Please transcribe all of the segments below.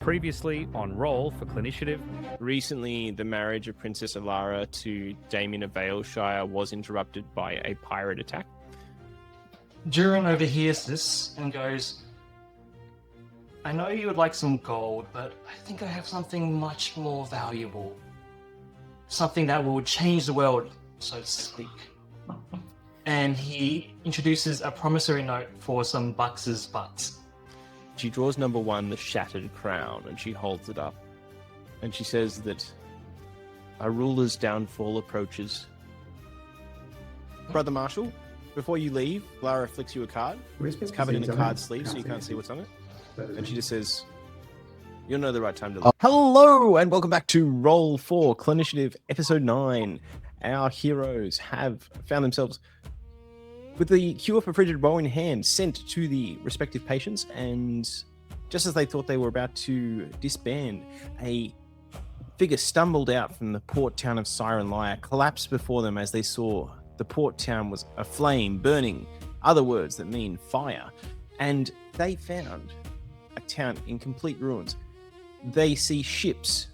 Previously on Roll for Cliniciative. Recently, the marriage of Princess Alara to Damien of Valeshire was interrupted by a pirate attack. Duren overhears this and goes, I know you would like some gold, but I think I have something much more valuable. Something that will change the world, so to speak. And he introduces a promissory note for some bucks' butts. She draws number 1, the Shattered Crown, and she holds it up. And she says that our ruler's downfall approaches. Brother Marshall, before you leave, Lara flicks you a card. It's covered in a card sleeve, so you can't see what's on it. And she just says, you'll know the right time to leave. Hello, and welcome back to Roll for Cliniciative, Episode 9. Our heroes have found themselves with the cure for Frigid Woe in hand, sent to the respective patients, and just as they thought they were about to disband, a figure stumbled out from the port town of Siren Lyre, collapsed before them as they saw the port town was aflame, burning, other words that mean fire, and they found a town in complete ruins. They see ships.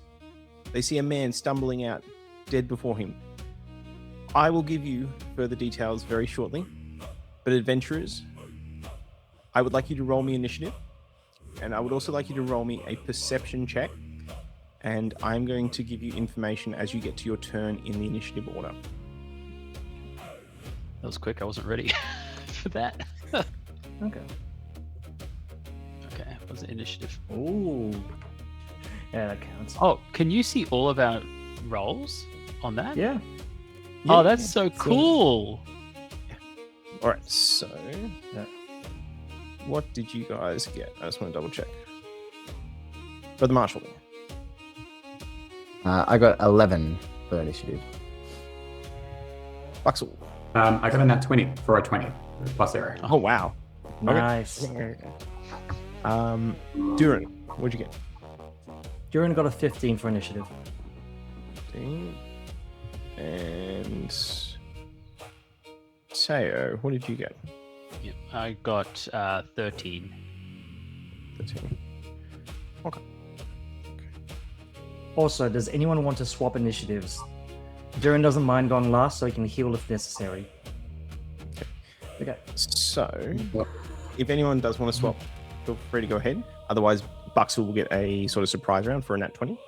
They see a man stumbling out, dead before him. I will give you further details very shortly. But adventurers, I would like you to roll me initiative, and I would also like you to roll me a perception check, and I'm going to give you information as you get to your turn in the initiative order. That was quick. I wasn't ready for that. Okay. Okay, what's the initiative? Ooh. Yeah, that counts. Oh, can you see all of our rolls on that? Yeah. Oh, that's so cool. All right, so what did you guys get? I just want to double check. Brother Marshall. I got 11 for initiative. Buxel. I got a nat 20 for a 20 plus 0. Oh, wow. Nice. Okay. Duren, what'd you get? Duren got a 15 for initiative. 15. And Teo, what did you get? Yep, I got 13. 13. Okay. Also, does anyone want to swap initiatives? Duren doesn't mind going last, so he can heal if necessary. Okay. So, if anyone does want to swap, feel free to go ahead. Otherwise, Buxel will get a sort of surprise round for a nat 20.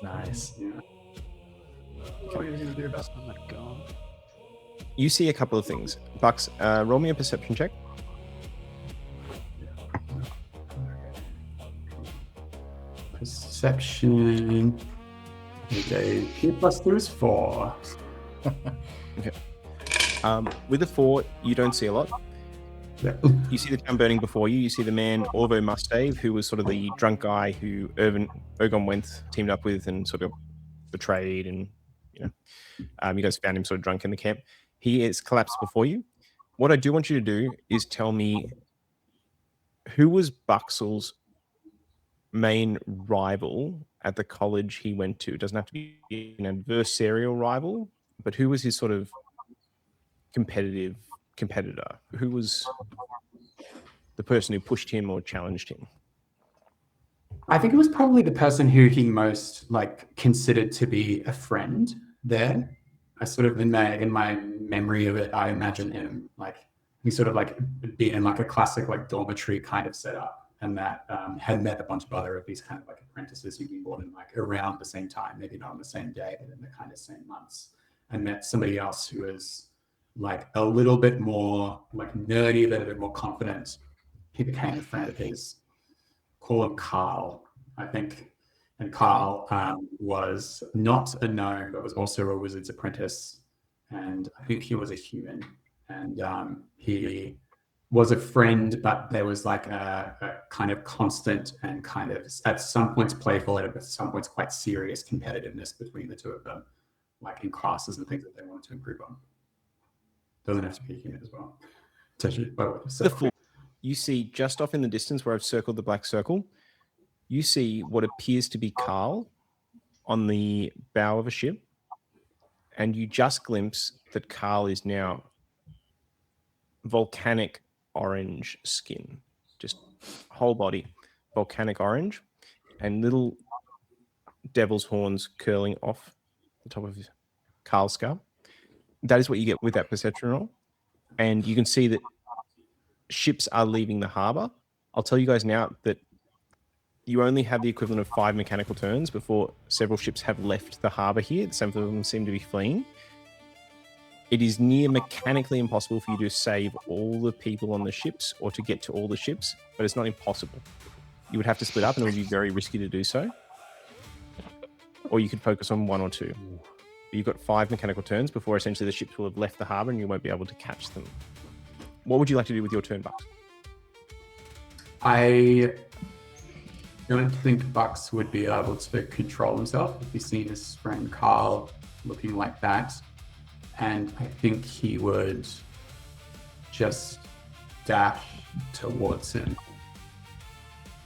Nice. Yeah. Oh my god. You see a couple of things. Bux, roll me a perception check. Perception. Okay, P plus 2 is 4. Okay. With a 4, you don't see a lot. Yeah. You see the town burning before you. You see the man, Orvo Mustave, who was sort of the drunk guy who Ergon Wenth teamed up with and sort of betrayed, and you guys found him sort of drunk in the camp. He is collapsed before you. What I do want you to do is tell me who was Buxel's main rival at the college he went to. It doesn't have to be an adversarial rival, but who was his sort of competitor? Who was the person who pushed him or challenged him? I think it was probably the person who he most considered to be a friend there. I sort of in my memory of it, I imagine him he sort of be in a classic dormitory kind of setup, and that had met a bunch of other of these kind of apprentices who'd been born in around the same time, maybe not on the same day, but in the kind of same months, and met somebody else who was a little bit more nerdy, a little bit more confident. He became a friend of his. Call him Carl, I think. And Carl was not a gnome, but was also a wizard's apprentice. And I think he was a human. And he was a friend, but there was a kind of constant and kind of at some points playful and at some points quite serious competitiveness between the two of them, in classes and things that they wanted to improve on. Doesn't have to be a human as well. You see just off in the distance where I've circled the black circle, you see what appears to be Carl on the bow of a ship, and you just glimpse that Carl is now volcanic orange skin, just whole body, volcanic orange and little devil's horns curling off the top of Carl's skull. That is what you get with that perception roll. And you can see that ships are leaving the harbor. I'll tell you guys now that you only have the equivalent of 5 mechanical turns before several ships have left the harbor here. Some of them seem to be fleeing. It is near mechanically impossible for you to save all the people on the ships or to get to all the ships, but it's not impossible. You would have to split up and it would be very risky to do so. Or you could focus on 1 or 2. But you've got 5 mechanical turns before essentially the ships will have left the harbor and you won't be able to catch them. What would you like to do with your turn, Bucks? I don't think Bucks would be able to control himself if he's seen his friend Carl looking like that. And I think he would just dash towards him.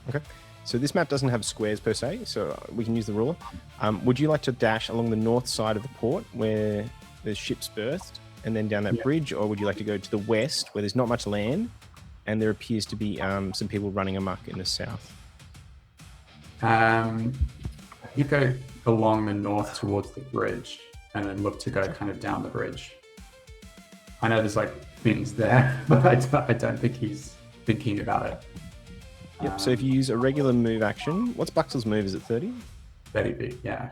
Okay. So this map doesn't have squares per se, so we can use the ruler. Would you like to dash along the north side of the port where the ships berthed and then down that bridge, or would you like to go to the west where there's not much land and there appears to be some people running amok in the south? You go along the north towards the bridge and then look to go kind of down the bridge. I know there's like things there, but I don't think he's thinking about it. Yep, so if you use a regular move action, what's Bux's move? Is it 30? 30 feet, yeah.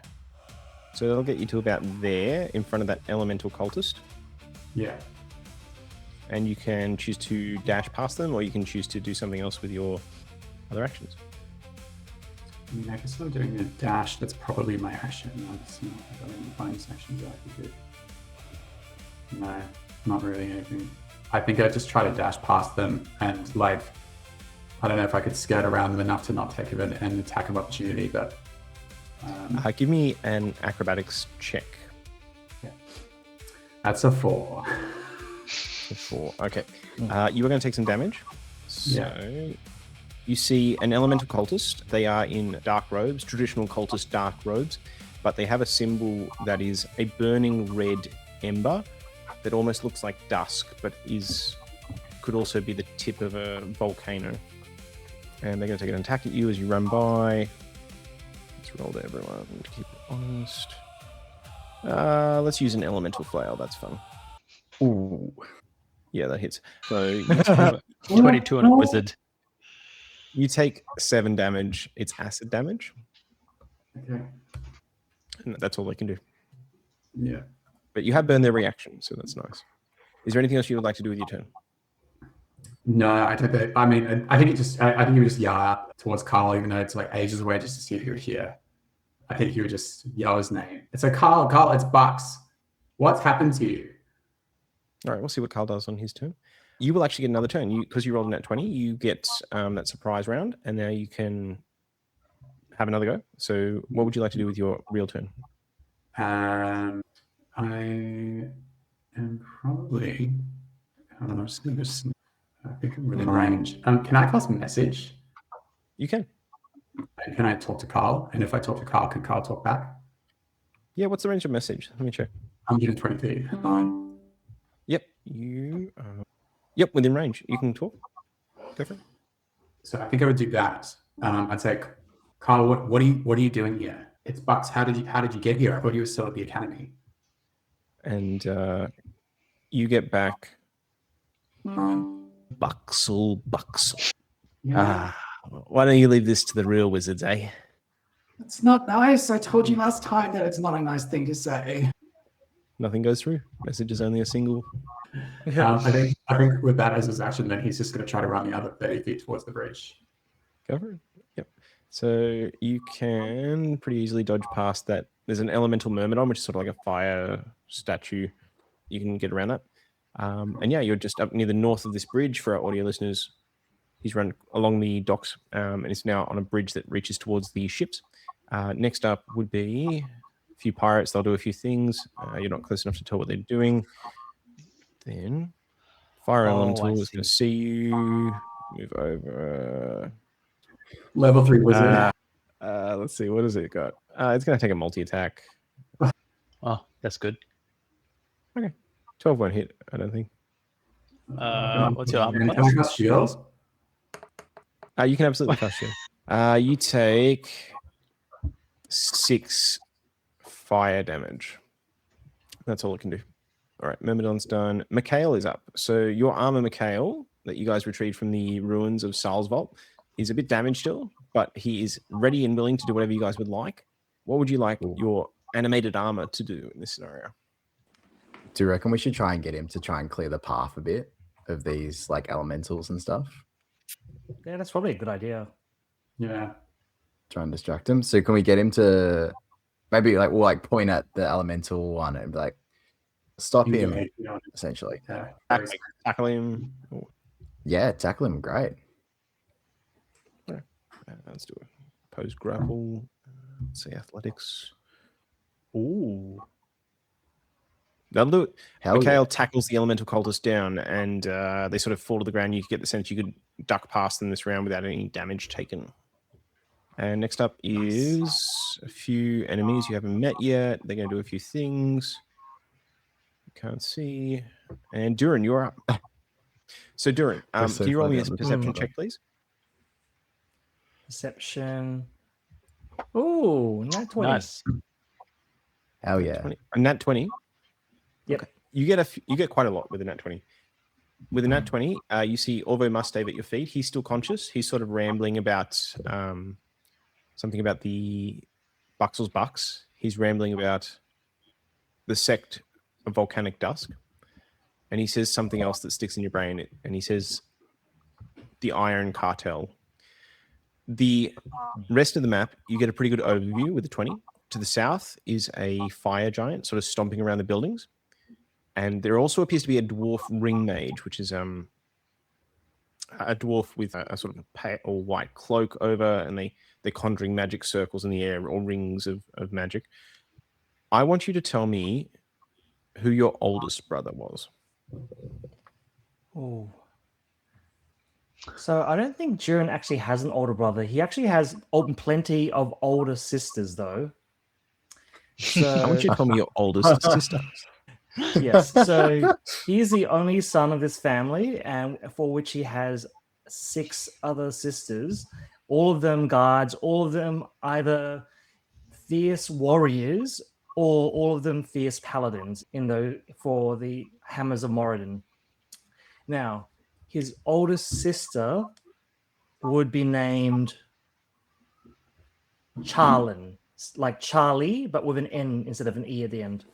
So that'll get you to about there in front of that elemental cultist. Yeah. And you can choose to dash past them or you can choose to do something else with your other actions. I mean, I guess I'm doing a dash. That's probably my action. That's not any bonus actions that I could do. No, not really anything. I think I just try to dash past them and like, I don't know if I could skirt around them enough to not take an attack of opportunity, but... give me an acrobatics check. Yeah. That's a 4. A 4, okay. You are going to take some damage. So you see an elemental cultist. They are in dark robes, traditional cultist dark robes, but they have a symbol that is a burning red ember that almost looks like dusk, but could also be the tip of a volcano. And they're going to take an attack at you as you run by. Let's roll to everyone to keep it honest. Let's use an elemental flail. That's fun. Ooh. Yeah, that hits. So 22 on a wizard. You take 7 damage. It's acid damage. Okay. And that's all they can do. Yeah. But you have burned their reaction, so that's nice. Is there anything else you would like to do with your turn? No, I don't think. I mean, I think he would just yell out towards Carl, even though it's like ages away, just to see if he would hear. I think he would just yell his name. It's like, Carl, it's Bucks. What's happened to you? All right, we'll see what Carl does on his turn. You will actually get another turn. Because you rolled a nat 20, you get that surprise round, and now you can have another go. So what would you like to do with your real turn? I am probably... I don't know, I think I'm within range. Can I cast a message? You can. Can I talk to Carl? And if I talk to Carl, can Carl talk back? Yeah, what's the range of message? Let me check. I'm getting 20 feet. Fine. Yep, you are... Yep, within range. You can talk. Go for it. So I think I would do that. I'd say, Carl, what are you doing here? It's Bucks. How did you get here? I thought you were still at the academy. And you get back... Buxel. Yeah. Why don't you leave this to the real wizards, eh? It's not nice. I told you last time that it's not a nice thing to say. Nothing goes through. Message is only a single. I think with that as his action, then he's just going to try to run the other 30 feet towards the bridge. Go for it. Yep. So you can pretty easily dodge past that. There's an elemental myrmidon, which is sort of like a fire statue. You can get around that. And yeah, you're just up near the north of this bridge for our audio listeners. He's run along the docks and is now on a bridge that reaches towards the ships. Next up would be a few pirates. They'll do a few things. You're not close enough to tell what they're doing. Then fire elemental is going to see you. Move over. Level 3 wizard. Let's see. What has it got? It's going to take a multi-attack. Oh, that's good. Okay. 12 won't hit, I don't think. What's your armor Can I class? cast shield? You can absolutely cast shield. You take 6 fire damage. That's all it can do. All right, Myrmidon's done. Mikhail is up. So your armor, Mikhail, that you guys retrieved from the ruins of Sal's Vault, is a bit damaged still, but he is ready and willing to do whatever you guys would like. What would you like your animated armor to do in this scenario? Do you reckon we should try and get him to try and clear the path a bit of these like elementals and stuff? Yeah, that's probably a good idea. Yeah. Try and distract him. So can we get him to maybe like we'll like point at the elemental one and be like stop him, essentially. Yeah. Tackle him. Yeah, tackle him. Great. Let's do it. Opposed grapple. Let's see, athletics. Ooh. That'll do it. Hell Mikhail yeah. tackles the elemental cultist down, and they sort of fall to the ground. You get the sense you could duck past them this round without any damage taken. And next up is a few enemies you haven't met yet. They're going to do a few things. Can't see. And Duren, you're up. So Duren, can you roll me a perception check, please? Perception. Ooh, nat 20. Nice. Hell yeah. 20. A nat 20. Yep. Okay. You get quite a lot with a nat 20. With a nat 20, you see Orvo Mustave at your feet. He's still conscious. He's sort of rambling about something about the Buxel's Bucks. He's rambling about the sect of Volcanic Dusk. And he says something else that sticks in your brain. And he says the Iron Cartel. The rest of the map, you get a pretty good overview with the 20. To the south is a fire giant sort of stomping around the buildings. And there also appears to be a dwarf ring mage, which is a dwarf with a sort of pale or white cloak over, and they're conjuring magic circles in the air or rings of magic. I want you to tell me who your oldest brother was. Ooh. So I don't think Duren actually has an older brother. He actually has plenty of older sisters, though. So, I want you to tell me your oldest sister. Yes. So he's the only son of his family, and for which he has 6 other sisters. All of them guards. All of them either fierce warriors or all of them fierce paladins for the Hammers of Moradin. Now, his oldest sister would be named Charlin, like Charlie, but with an N instead of an E at the end.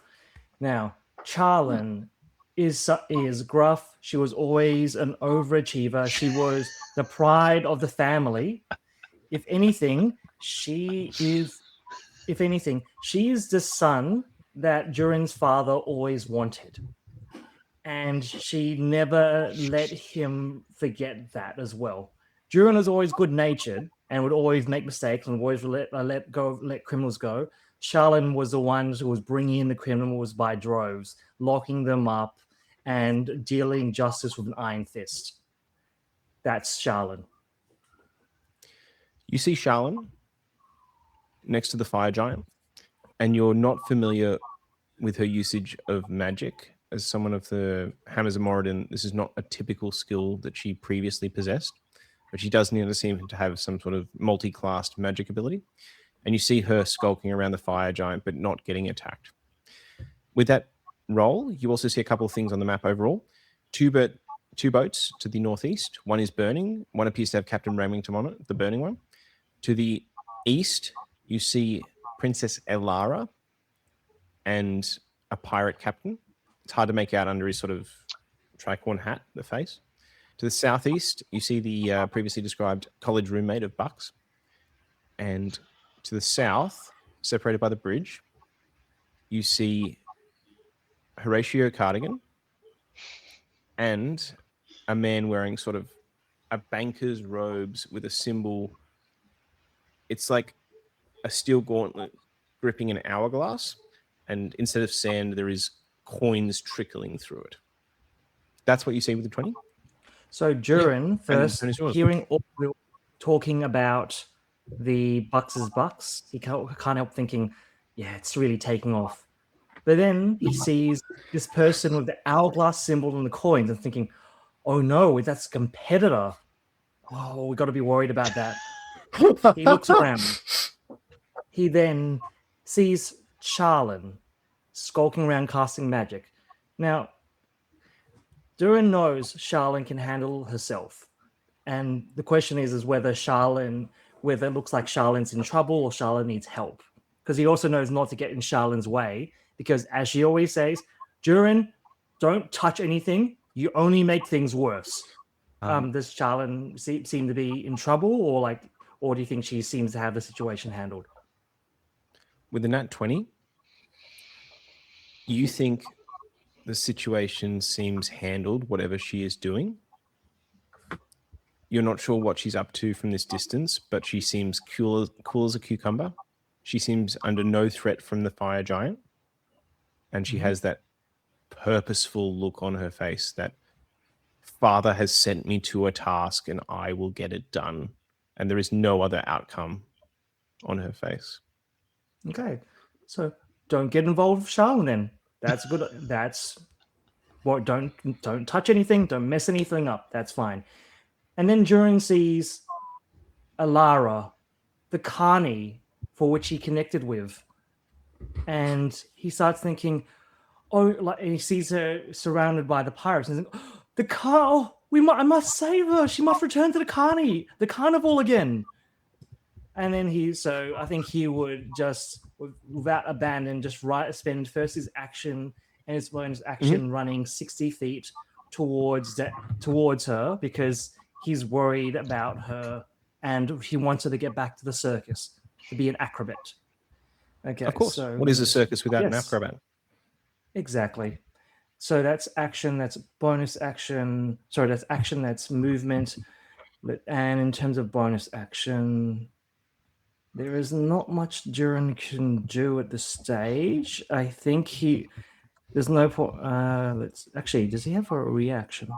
Now, Charlin is gruff. She was always an overachiever. She was the pride of the family. If anything, she is the son that Duren's father always wanted. And she never let him forget that as well. Duren was always good-natured and would always make mistakes and always let criminals go. Charlin was the one who was bringing in the criminals by droves, locking them up, and dealing justice with an iron fist. That's Charlin. You see Charlin next to the fire giant, and you're not familiar with her usage of magic. As someone of the Hammers of Moradin, this is not a typical skill that she previously possessed, but she does need to seem to have some sort of multi-classed magic ability. And you see her skulking around the fire giant, but not getting attacked. With that roll, you also see a couple of things on the map overall. Two boats to the northeast. One is burning. One appears to have Captain Remington on it, the burning one. To the east, you see Princess Elara and a pirate captain. It's hard to make out under his sort of tricorn hat, the face. To the southeast, you see the previously described college roommate of Bucks. And to the south, separated by the bridge, you see Horatio Cardigan and a man wearing sort of a banker's robes with a symbol. It's like a steel gauntlet gripping an hourglass. And instead of sand, there is coins trickling through it. That's what you see with the 20. So Duren, first hearing all talking about the Bucks' Bucks, he can't help thinking, yeah, it's really taking off. But then he sees this person with the hourglass symbol and the coins and thinking, oh no, that's a competitor. Oh, we got to be worried about that. He looks around. He then sees Charlin skulking around casting magic. Now, Duren knows Charlin can handle herself. And the question is whether it looks like Charlin's in trouble or Charlin needs help. Because he also knows not to get in Charlin's way. Because as she always says, Duren, don't touch anything. You only make things worse. Does Charlin seem to be in trouble, or do you think she seems to have the situation handled? With the nat 20, you think the situation seems handled, whatever she is doing. You're not sure what she's up to from this distance, but she seems cool as a cucumber. She seems under no threat from the fire giant. And she has that purposeful look on her face that Father has sent me to a task and I will get it done. And there is no other outcome on her face. Okay. So don't get involved with Charlin then. That's good. That's what don't touch anything, don't mess anything up. That's fine. And then Duren sees Alara, the Carney for which he connected with. And he starts thinking, and he sees her surrounded by the pirates. And he's like, oh, the car, I must save her. She must return to the carnival again. And then I think he would just, without abandon, just spend first his action and his bonus action running 60 feet towards her because he's worried about her and he wants her to get back to the circus to be an acrobat. Okay, of course. So, what is a circus without an acrobat? Exactly. So that's action, that's bonus action. Sorry, that's action, that's movement. And in terms of bonus action, there is not much Duren can do at this stage. I think there's no point. Does he have a reaction?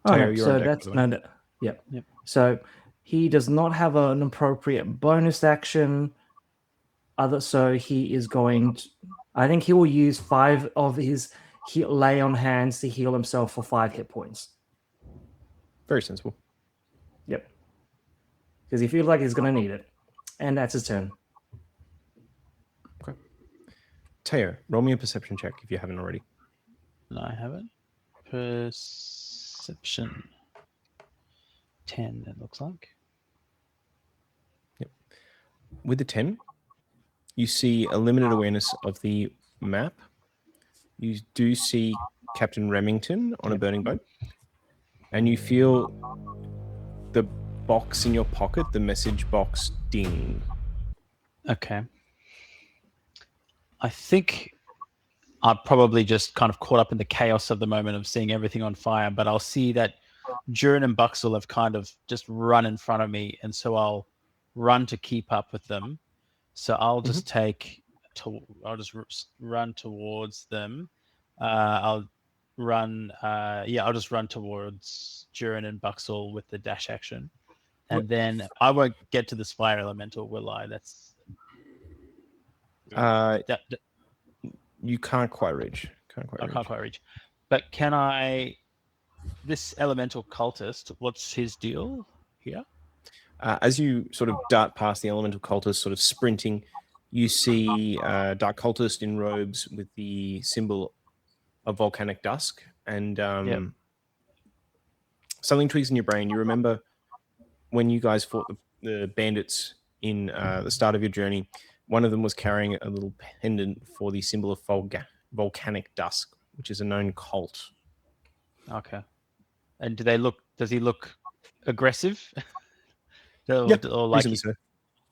Oh, no, so that's no. Yep. So he does not have an appropriate bonus action. So he is going to. I think he will use 5 of his lay on hands to heal himself for 5 hit points. Very sensible. Yep. Because he feels like he's going to need it. And that's his turn. Okay. Teo, roll me a perception check if you haven't already. No, I haven't. Perception. 10, it looks like. Yep. With the 10, you see a limited awareness of the map. You do see Captain Remington on a burning boat. And you feel the box in your pocket, the message box, ding. Okay. I think I'm probably just kind of caught up in the chaos of the moment of seeing everything on fire, but I'll see that Duren and Buxel have kind of just run in front of me, and so I'll run to keep up with them. So I'll just I'll just run towards them. I'll just run towards Duren and Buxel with the dash action. And then I won't get to this fire elemental, will I? You can't quite reach. I can't quite reach. But can I... This elemental cultist, what's his deal here? As you sort of dart past the elemental cultist, sort of sprinting, you see Dark Cultist in robes with the symbol of volcanic dusk. And something tweaks in your brain. You remember when you guys fought the bandits in the start of your journey, one of them was carrying a little pendant for the symbol of volcanic dusk, which is a known cult. Okay. And does he look aggressive? Or like so.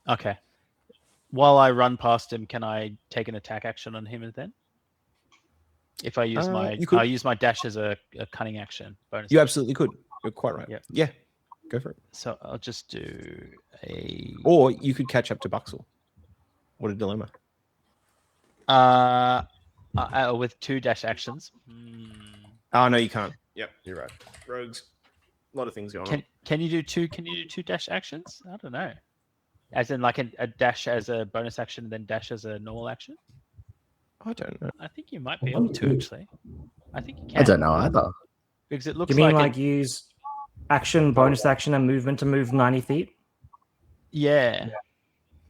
Okay. While I run past him, can I take an attack action on him then? If I use I use my dash as a cunning action bonus. You absolutely could. You're quite right. Yeah. Go for it. So I'll just do Or you could catch up to Buxel. What a dilemma. With 2 dash actions. Oh no, you can't. Yep, you're right. Rogues. A lot of things going on. Can you do 2 dash actions? I don't know. As in like a dash as a bonus action and then dash as a normal action? I don't know. I think you might be able to actually. I think you can. I don't know either. Because it looks you mean like use action, bonus action, and movement to move 90 feet? Yeah.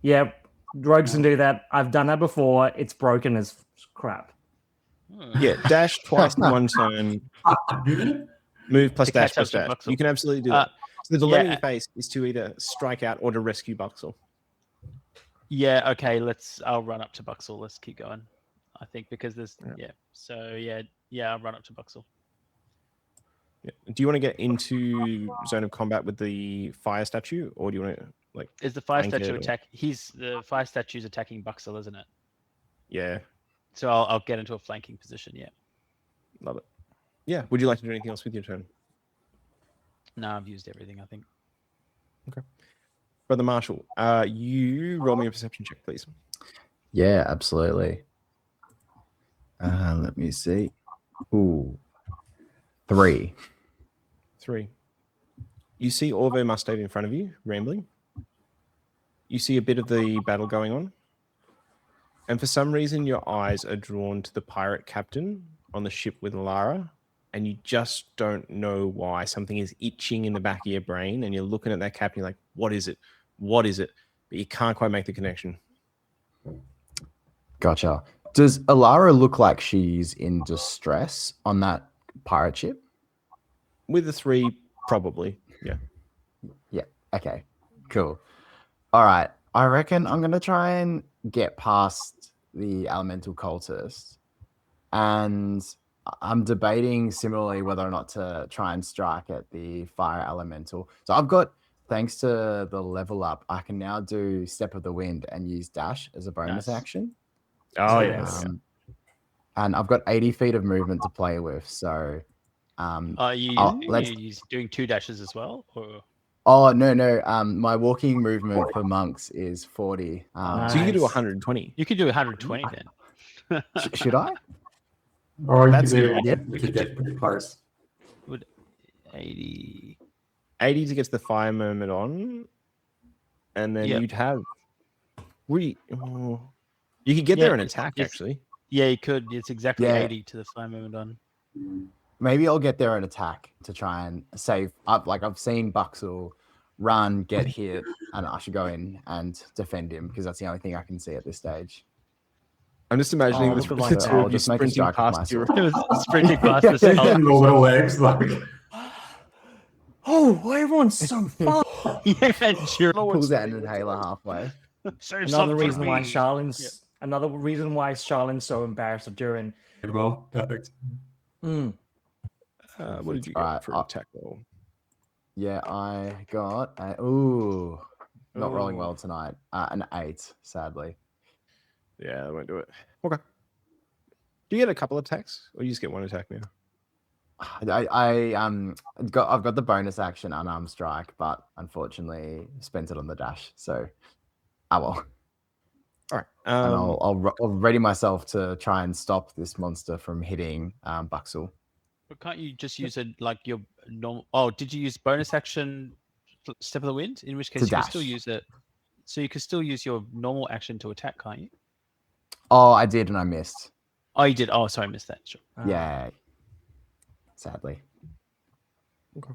Yeah, rogues can do that. I've done that before. It's broken as crap. Yeah, dash twice in one turn. Move plus To dash catch plus up to dash. Buxel. You can absolutely do that. So the dilemma yeah. you face is to either strike out or to rescue Buxel. Yeah, okay, I'll run up to Buxel. Let's keep going. I think because there's I'll run up to Buxel. Yeah. Do you want to get into zone of combat with the fire statue, or do you want to like? Is the fire flank it statue or- attack? The fire statue's attacking Buxel, isn't it? Yeah, So I'll get into a flanking position. Yeah. love it. Yeah. Would you like to do anything else with your turn? No, I've used everything. I think. Brother Marshall, you roll me a perception check, please. Yeah, absolutely. Let me see. Ooh. 3. 3. You see Orvo Mustave in front of you, rambling. You see a bit of the battle going on. And for some reason, your eyes are drawn to the pirate captain on the ship with Lara. And you just don't know why. Something is itching in the back of your brain. And you're looking at that captain, you're like, what is it? What is it? But you can't quite make the connection. Gotcha. Does Alara look like she's in distress on that pirate ship? With the 3, probably. Yeah. Yeah. Okay. Cool. All right. I reckon I'm going to try and get past the elemental cultist. And I'm debating similarly whether or not to try and strike at the fire elemental. So I've got, thanks to the level up, I can now do Step of the Wind and use dash as a bonus action. Oh, yes. And I've got 80 feet of movement to play with. So Are you doing 2 dashes as well? Or? Oh, no. My walking movement for monks is 40. So you can do 120. You could do 120 then. Should I? Or you That's could get pretty close. Would 80 to get to the fire moment on, and then you'd have you could get there and attack actually. Yeah, you could. It's exactly 80 to the fire moment on. Maybe I'll get there and attack to try and save up. Like I've seen Buxel run, get hit, and I should go in and defend him because that's the only thing I can see at this stage. I'm just imagining the two of you sprinting past your sprinting past the little legs like. Oh, everyone's so far. Pulls out an inhaler halfway. Another reason why Charlene's so embarrassed of Duren. Well, perfect. What did you get for attack roll? Yeah, I got not rolling well tonight. An 8, sadly. Yeah, that won't do it. Okay. Do you get a couple of attacks, or you just get one attack now? I've got the bonus action unarmed strike, but unfortunately spent it on the dash. So, well. All right. And I'll ready myself to try and stop this monster from hitting Buxel. But can't you just use it like your normal? Oh, did you use bonus action Step of the Wind? In which case you can still use it. So you can still use your normal action to attack, can't you? Oh, I did, and I missed. Oh, you did. Oh, sorry, I missed that. Sure. Yeah. Sadly. Okay.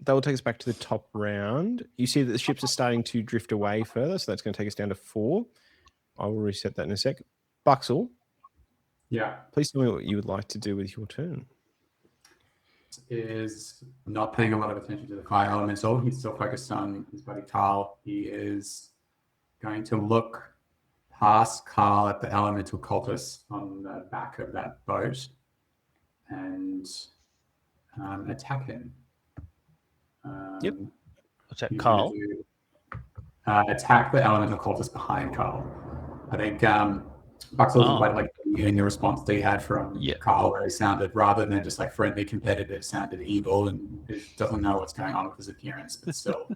That will take us back to the top round. You see that the ships are starting to drift away further, so that's going to take us down to 4. I will reset that in a sec. Buxel. Yeah. Please tell me what you would like to do with your turn. Is not paying a lot of attention to the fire elemental. He's still focused on his buddy Carl. He is going to look past Carl at the elemental cultist on the back of that boat and attack him. Attack Carl? Attack the elemental cultist behind Carl. I think Buxel quite like hearing the response that he had from Carl, where he sounded, rather than just like friendly competitor, sounded evil and doesn't know what's going on with his appearance, but still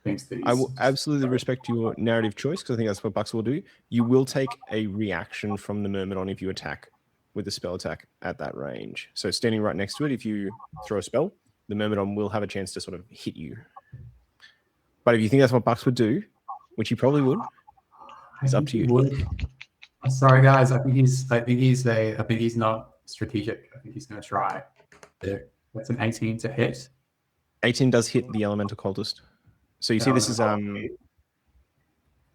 thinks that he's... I will absolutely respect your narrative choice because I think that's what Buxel will do. You will take a reaction from the Myrmidon if you attack with a spell attack at that range. So standing right next to it, if you throw a spell, the Myrmidon will have a chance to sort of hit you. But if you think that's what Bucks would do, which he probably would, it's up to you. Sorry, guys. I think he's not strategic. I think he's going to try. That's an 18 to hit. 18 does hit the elemental cultist. So you see, this is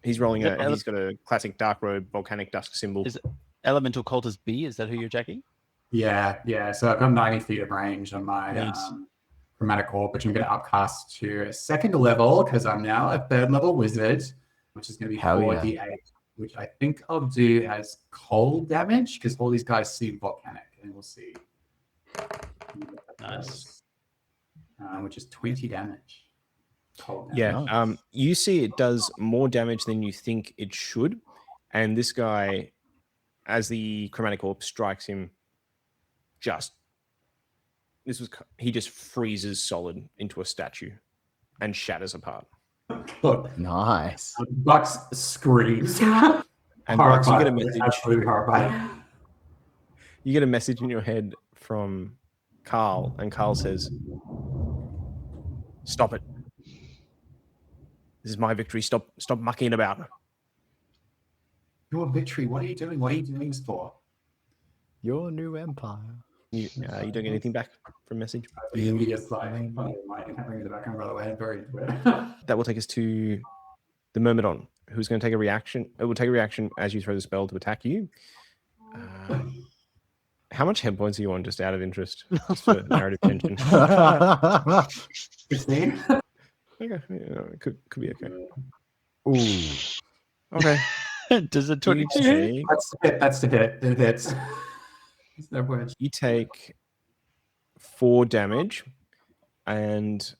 He's rolling Is it he's got a classic dark robe volcanic dusk symbol. Is it Elemental Cultist B? Is that who you're jacking? Yeah. So I've got 90 feet of range on my Nice. chromatic orb, which I'm going to upcast to a 2nd level because I'm now a 3rd level wizard, which is going to be Hell 4d8, which I think I'll do as cold damage because all these guys see volcanic, and we'll see. Nice. Which is 20 damage. Cold damage. Yeah. Nice. You see it does more damage than you think it should. And this guy, as the chromatic orb strikes him, he just freezes solid into a statue and shatters apart. Look, Nice. Bucks screams. And Bucks, you Horrified. get a message. Absolutely horrified. You get a message in your head from Carl, and Carl says, "Stop it. This is my victory. Stop mucking about." Your victory. What are you doing? What are you doing this for? Your new empire. You don't get anything back from message. The immediate like, oh, my having the background, by the way, very weird. That will take us to the Myrmidon, who's going to take a reaction. It will take a reaction as you throw the spell to attack you. How much hit points are you on, just out of interest, just for narrative tension? 16. Okay, it could be okay. Ooh. Okay. Does it 22 You take- That's the hit. It hits. There's no words. You take 4 damage, and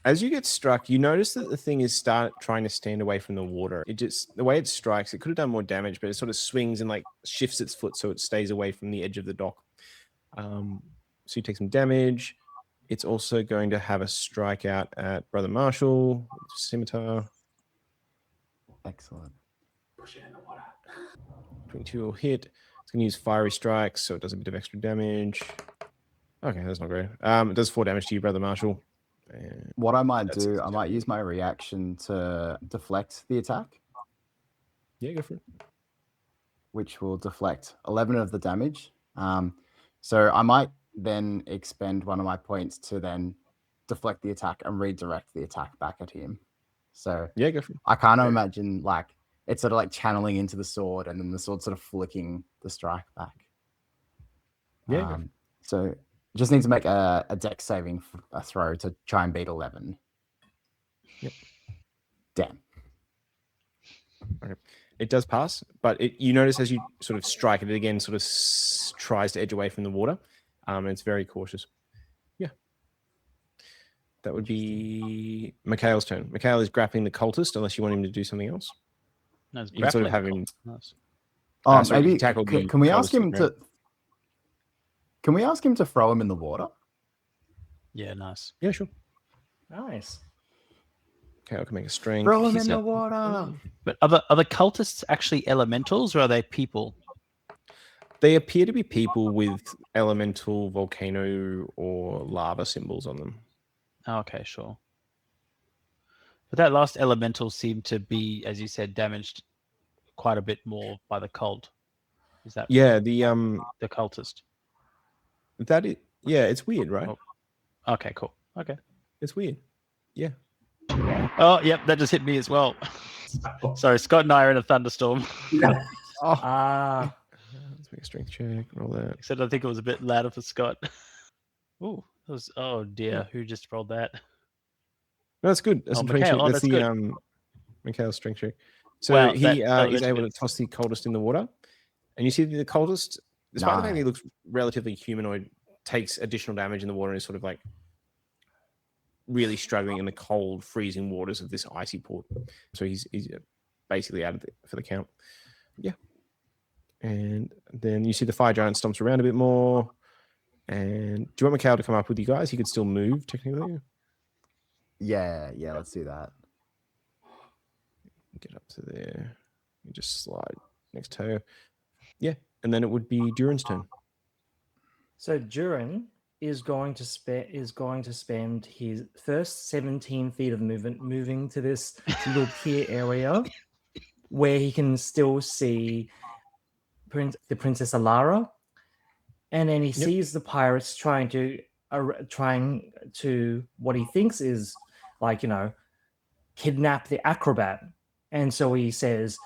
as you get struck, you notice that the thing is trying to stand away from the water. The way it strikes, it could have done more damage, but it sort of swings and like shifts its foot so it stays away from the edge of the dock. So you take some damage. It's also going to have a strike out at Brother Marshall, scimitar. Excellent. Push it in the water. 22 will hit. It's going to use fiery strikes, so it does a bit of extra damage. Okay, that's not great. It does 4 damage to you, Brother Marshall. And What I might that's do, it. I might use my reaction to deflect the attack, Yeah, go for it. which will deflect 11 of the damage. So I might then expend one of my points to then deflect the attack and redirect the attack back at him. So Yeah, go for it. I kind of imagine like it's sort of like channeling into the sword and then the sword sort of flicking the strike back. Yeah, go for it. So just need to make a dex saving throw to try and beat 11. Yep. Damn. Okay. It does pass, but you notice as you sort of strike it again, sort of tries to edge away from the water. And it's very cautious. Yeah. That would be Mikhail's turn. Mikhail is grappling the cultist, unless you want him to do something else. No, it's You can sort of grappling. have him. Nice. Sorry, Maybe he tackled the can we ask cultist him in the ground. to? Can we ask him to throw him in the water? Yeah, nice. Yeah, sure. Nice. Okay, I can make a strength. Throw him He's in the a- water. But are the cultists actually elementals or are they people? They appear to be people with elemental, volcano, or lava symbols on them. Oh, okay, sure. But that last elemental seemed to be, as you said, damaged quite a bit more by the cult. Is that Yeah, the cultist? it's weird, right? Oh. Okay, cool. Okay. It's weird. Yeah. Oh, yep, that just hit me as well. Sorry, Scott and I are in a thunderstorm. Ah, Let's make a strength check. Roll that. Except I think it was a bit louder for Scott. Oh dear, who just rolled that? No, that's good. That's Oh, a 22. Mikhail. Oh, That's that's the Mikhail's strength check. So Wow, he that is literally able to toss the cultist in the water, and you see the cultist, despite the fact that he looks relatively humanoid, takes additional damage in the water and is sort of like really struggling in the cold, freezing waters of this icy port. So he's basically out of for the count. Yeah. And then you see the fire giant stomps around a bit more. And do you want Mikhail to come up with you guys? He could still move technically. Yeah, let's do that. Get up to there. You just slide next to her. Yeah. And then it would be Duren's turn. so Duren is going to spend his first 17 feet of movement moving to this little pier area where he can still see the Princess Alara, and then he sees the pirates trying to what he thinks is like, kidnap the acrobat, And so he says,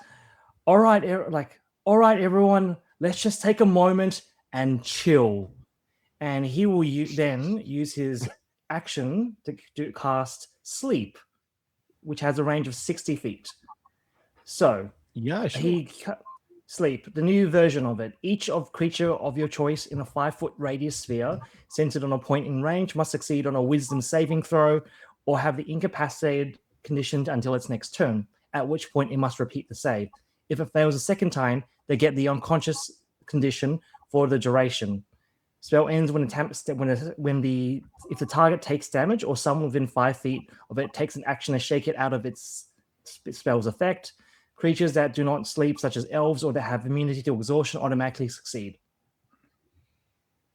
all right, everyone, let's just take a moment and chill. And he will then use his action to cast Sleep, which has a range of 60 feet. So Yeah, sure. Sleep, the new version of it. Each creature of your choice in a 5-foot radius sphere centered on a point in range must succeed on a wisdom saving throw or have the incapacitated conditioned until its next turn, at which point it must repeat the save. If it fails a second time, they get the unconscious condition for the duration. Spell ends if the target takes damage or someone within 5 feet of it takes an action to shake it out of its spell's effect. Creatures that do not sleep, such as elves or that have immunity to exhaustion, automatically succeed.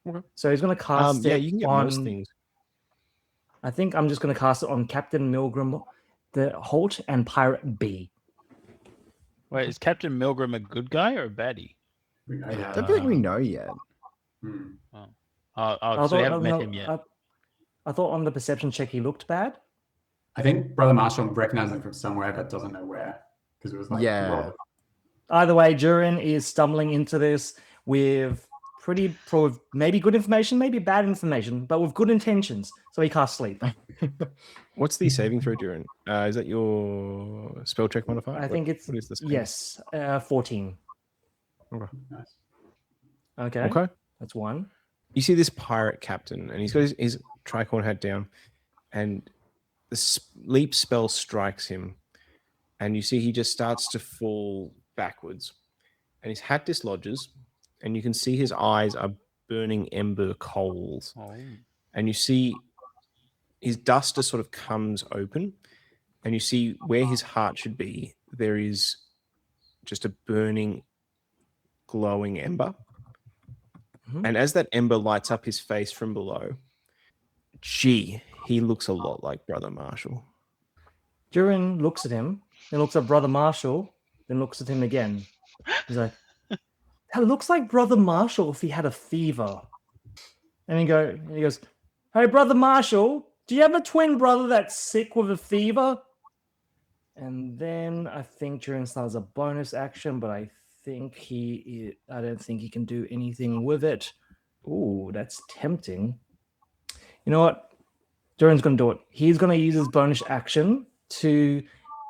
Okay. So he's going to cast it you can get on most things. I think I'm just going to cast it on Captain Milgram, the Holt, and Pirate B. Wait, is Captain Milgram a good guy or a baddie? I don't think we know yet. So we haven't met him yet. I thought on the perception check he looked bad. I think Brother Marshall recognized him from somewhere but doesn't know where. Because it was like Either way, Duren is stumbling into this with maybe good information, maybe bad information, but with good intentions. So he casts Sleep. What's the saving throw, Duren? Is that your spell check modifier? I think it's what is this? Yes, 14. Okay. Okay. That's one. You see this pirate captain, and he's got his tricorn hat down, and the sleep spell strikes him, and you see he just starts to fall backwards, and his hat dislodges, and you can see his eyes are burning ember coals, and you see his duster sort of comes open, and you see where his heart should be, there is just a burning, glowing ember. And as that ember lights up his face from below, he looks a lot like Brother Marshall. Duren looks at him, then looks at Brother Marshall, then looks at him again. He's like, that looks like Brother Marshall if he had a fever. And he goes, hey, Brother Marshall, do you have a twin brother that's sick with a fever? And then I think Duren starts a bonus action, but I don't think he can do anything with it. Ooh, that's tempting. You know what? Duren's going to do it. He's going to use his bonus action to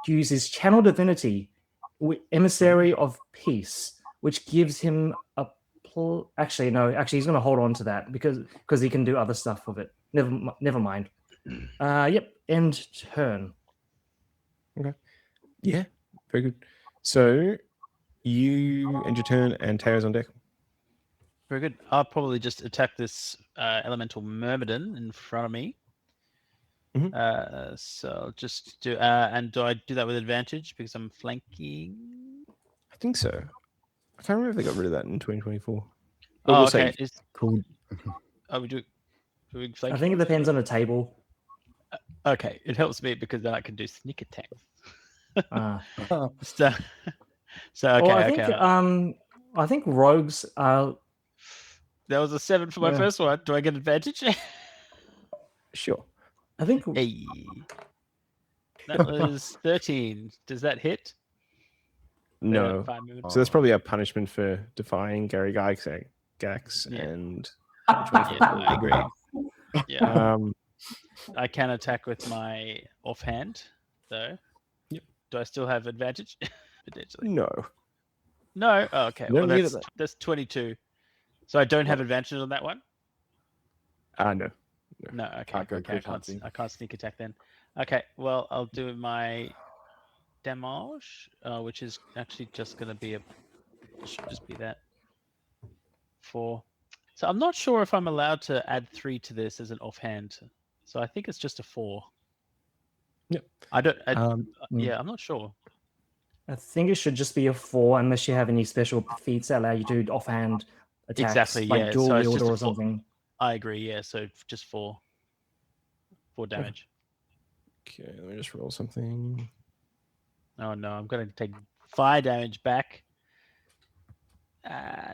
use his Channel Divinity, Emissary of Peace, which gives him a... Actually, he's going to hold on to that because he can do other stuff with it. Never mind. Yep, end turn. Okay. Yeah, very good. So you end your turn, and Tayo's on deck. Very good. I'll probably just attack this elemental myrmidon in front of me. So I'll just do... and do I do that with advantage because I'm flanking? I think so. I can't remember if they got rid of that in 2024. But we'll okay. Cool. Oh, we do flanking? I think it depends on the table. Okay, it helps me because then I can do sneak attacks. So okay. I think rogues are... That was a 7 for my first one. Do I get advantage? Sure. I think... Hey. That was 13. Does that hit? No. So that's probably a punishment for defying Gary Gax and... I agree. Yeah. I can attack with my offhand, though. Yep. Do I still have advantage? Potentially. No. No? Oh, okay. Well, that's 22. So I don't have advantage on that one? No. No, okay. I can't sneak attack then. Okay, well, I'll do my damage, which is actually just going to be should just be that. 4. So I'm not sure if I'm allowed to add 3 to this as an offhand. So I think it's just a 4. Yep. I'm not sure. I think it should just be a 4 unless you have any special feats that allow you to do offhand attacks. Exactly, like dual so wielder or something. I agree, yeah. So just 4 damage. Okay, let me just roll something. Oh no, I'm going to take 5 damage back.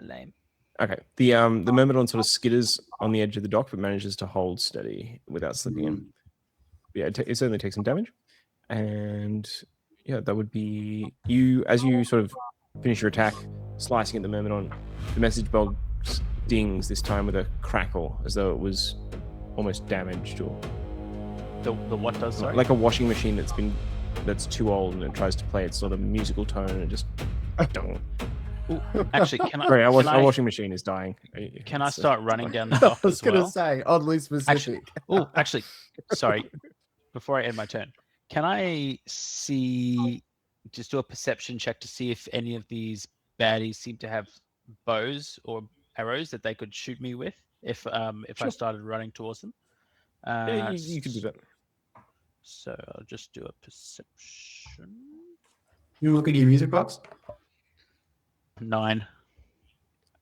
Lame. Okay, the Myrmidon sort of skitters on the edge of the dock, but manages to hold steady without slipping in. Yeah, it certainly takes some damage, and yeah, that would be you as you sort of finish your attack, slicing at the Myrmidon. The message box dings this time with a crackle, as though it was almost damaged, or The what does, sorry? like a washing machine that's too old and it tries to play its sort of musical tone and it just. Ooh, actually, can I? Sorry, our can I- washing machine is dying. Can I It's, start running down the I dock was as gonna well? say oddly specific. Actually, sorry. Before I end my turn, can I just do a perception check to see if any of these baddies seem to have bows or arrows that they could shoot me with if I Sure. started running towards them? Yeah, you can do that. So I'll just do a perception. You look at your music box. 9.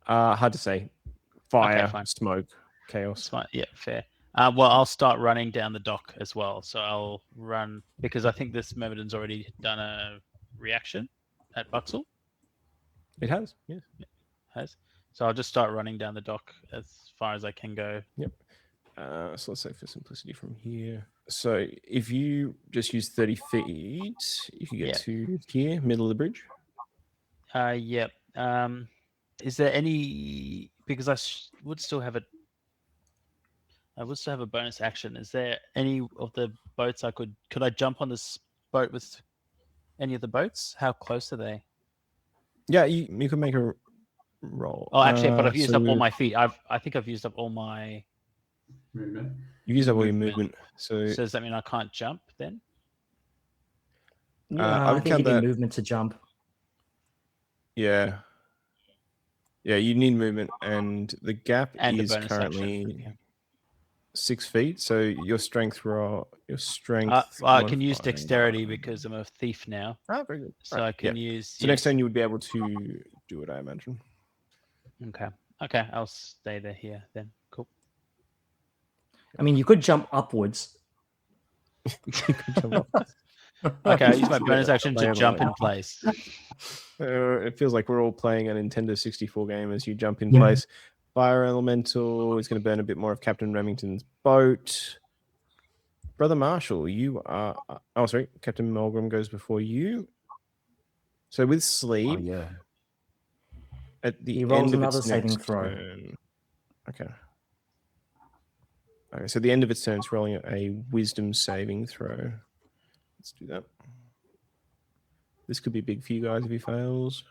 Hard to say. Fire, fine. smoke, That's chaos. fine. Yeah, fair. Well, I'll start running down the dock as well. So I'll run because I think this Myrmidon's already done a reaction at Buxel. It has, yes. Has. So I'll just start running down the dock as far as I can go. Yep. So let's say for simplicity from here. So if you just use 30 feet, you can get to here, middle of the bridge. Yep. Is there any? Because I would still have a bonus action. Is there any of the boats could I jump on this boat with any of the boats? How close are they? Yeah, you can make a roll. Oh, actually, but I've used up all so my feet. I think I've used up all my. Movement. You use up all your movement. movement. So So does that mean I can't jump then? I I would think count you need that. movement to jump. Yeah. Yeah, you need movement, and the gap And a is bonus currently action. Yeah. 6 feet. So your strength roll, your strength. I can use modifier- dexterity because I'm a thief now. Ah, very good. So Right, I can yeah. use. So next time you would be able to do it, I imagine. Okay. Okay, I'll stay there here then. Cool. I mean, you could jump upwards. You could jump up. Okay, I use my Yeah, bonus action to land jump on in place. It feels like we're all playing a Nintendo 64 game as you jump in Yeah. place. Fire Elemental is going to burn a bit more of Captain Remington's boat. Brother Marshall, you are. Oh, sorry. Captain Milgram goes before you. So with sleep, Oh yeah. at the He rolls end of another its saving next throw. turn. Okay. Okay, so at the end of its turn, it's rolling a wisdom saving throw. Let's do that. This could be big for you guys if he fails.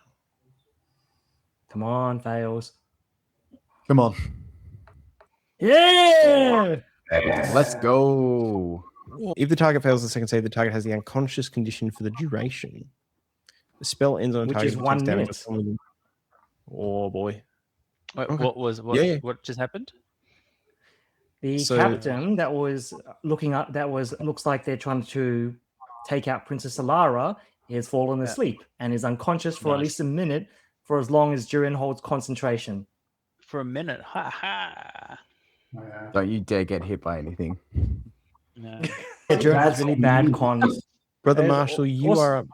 Come on, fails. Come on. Yeah! Let's go. If the target fails the second save, the target has the unconscious condition for the duration. The spell ends on a Which target is that 1 takes damage. minute. From within- Oh boy. Wait, Okay. what just happened? The So- captain that was looking up, looks like they're trying to take out Princess Alara, has fallen asleep and is unconscious for at Nice. least a minute for as long as Duren holds concentration. For a minute. Ha ha. Oh, yeah. Don't you dare get hit by anything. No. If Duren has any bad cons. Brother And Marshall, you also- are up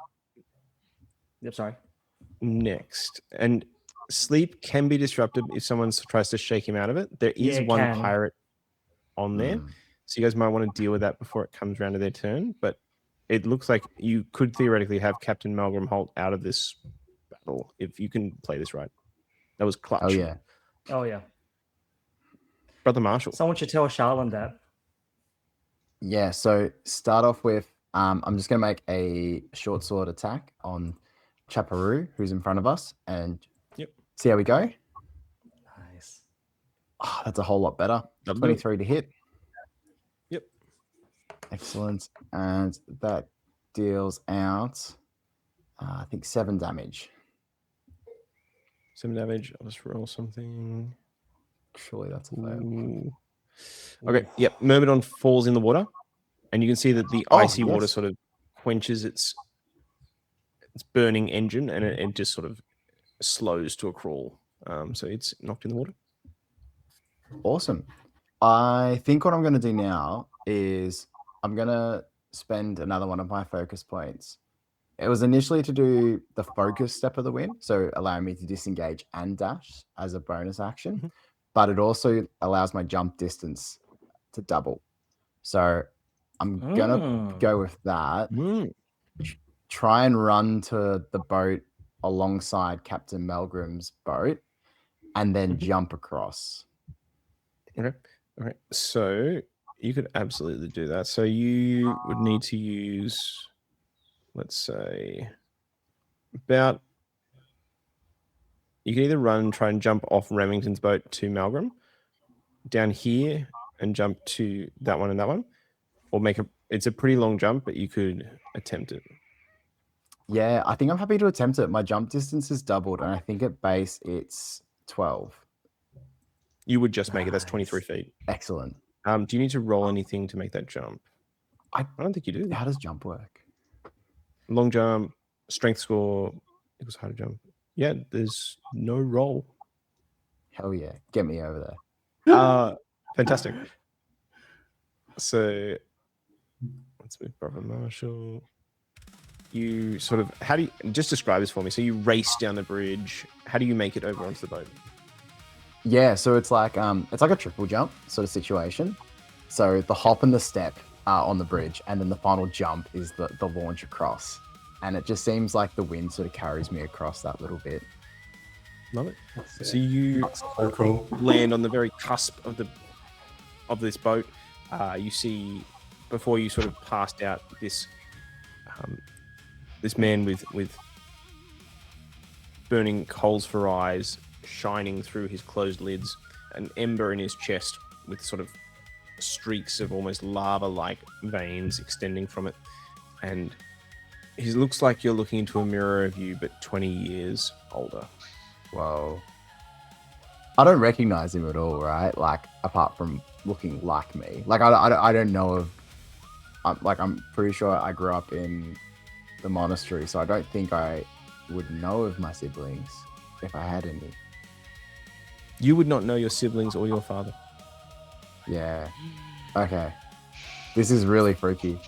Yep, sorry. next. And sleep can be disrupted if someone tries to shake him out of it. There is Yeah, it one can. pirate on there. Mm. So you guys might want to deal with that before it comes around to their turn. But it looks like you could theoretically have Captain Malgrim Holt out of this battle if you can play this right. That was clutch. Oh yeah. Oh, yeah. Brother Marshall. Someone should tell Charlene that. Yeah, so start off with I'm just gonna make a short sword attack on Chaparoo, who's in front of us, and Yep. see how we go. Nice. Oh, that's a whole lot better. That'll do it. 23 to hit. Yep. Excellent. And that deals out I think 7 damage. 7 damage. I'll just roll something. Surely that's a fail. Ooh. Okay. Yep. Myrmidon falls in the water, and you can see that the Oh, icy water yes. sort of quenches its burning engine, and it just sort of slows to a crawl. So it's knocked in the water. Awesome. I think what I'm going to do now is I'm going to spend another one of my focus points. It was initially to do the focus step of the win, so allowing me to disengage and dash as a bonus action, Mhm. but it also allows my jump distance to double. So I'm going to go with that. try and run to the boat alongside Captain Melgrim's boat and then jump across. Okay. All right. So you could absolutely do that. So you would need to use, let's say, about. You can either try and jump off Remington's boat to Malgrim, down here and jump to that one and that one, or it's a pretty long jump, but you could attempt it. Yeah, I think I'm happy to attempt it. My jump distance is doubled, and I think at base it's 12. You would just make it. That's 23 feet. Excellent. Do you need to roll anything to make that jump? I don't think you do. How does jump work? Long jump, strength score equals how to jump. Yeah, there's no roll. Hell yeah. Get me over there. Fantastic. So let's move Brother Marshall. You sort of, how do you, just describe this for me. So you race down the bridge. How do you make it over onto the boat? Yeah, so it's like a triple jump sort of situation. So the hop and the step are on the bridge, and then the final jump is the launch across. And it just seems like the wind sort of carries me across that little bit. Love it. So you land on the very cusp of this boat. You see, before you sort of passed out, this man with burning coals for eyes shining through his closed lids, an ember in his chest with sort of streaks of almost lava-like veins extending from it, and he looks like you're looking into a mirror of you, but 20 years older. Whoa. I don't recognize him at all, right? Like, apart from looking like me. Like, I don't know of... I'm pretty sure I grew up in the monastery, so I don't think I would know of my siblings if I had any. You would not know your siblings or your father. Yeah. Okay. This is really freaky.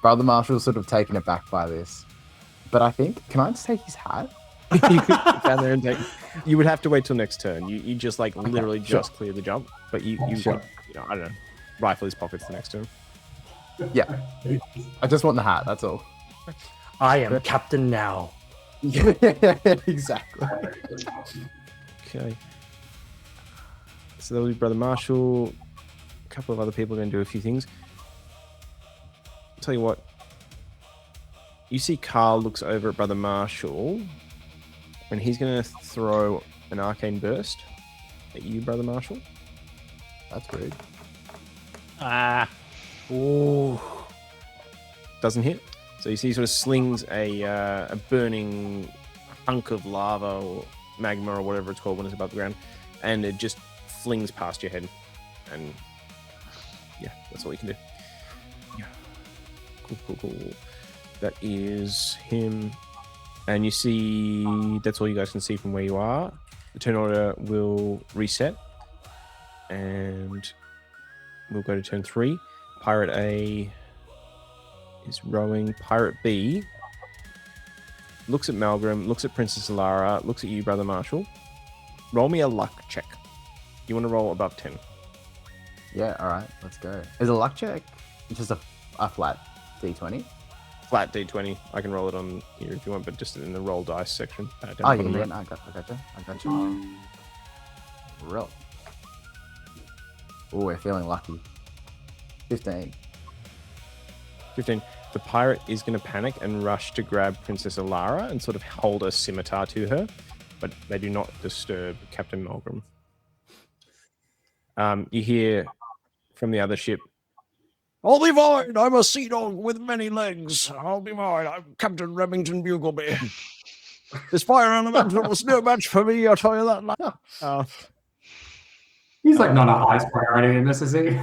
Brother Marshall's sort of taken aback by this. But I think... Can I just take his hat? You could get down there and take... You would have to wait till next turn. You just like literally just clear the jump, but you Sure. you know, I don't know, rifle his pockets the next turn. Yeah. I just want the hat, that's all. I am captain now. Yeah, exactly. Okay. So that'll be Brother Marshall. A couple of other people are going to do a few things. Tell you what. You see Carl looks over at Brother Marshall, and he's going to throw an arcane burst at you, Brother Marshall. That's weird. Ooh. Doesn't hit. So you see he sort of slings a burning hunk of lava or magma or whatever it's called when it's above the ground, and it just flings past your head. And yeah, that's all you can do. Yeah. Cool. That is him. And you see, that's all you guys can see from where you are. The turn order will reset. And we'll go to turn 3. Pirate A is rowing. Pirate B looks at Malgrim, looks at Princess Alara, looks at you, Brother Marshall. Roll me a luck check. You want to roll above 10. Yeah, alright, let's go. Is a luck check just a flat D20? Flat D20. I can roll it on here if you want, but just in the roll dice section. Oh, yeah, no, I got you. Roll. Oh, we're feeling lucky. 15. The pirate is going to panic and rush to grab Princess Alara and sort of hold a scimitar to her, but they do not disturb Captain Malgrim. You hear from the other ship, "I'll be fine. I'm a sea dog with many legs. I'll be fine. I'm Captain Remington Bugleby. This fire elemental was no match for me, I'll tell you that. He's like not a highest priority in this, is he?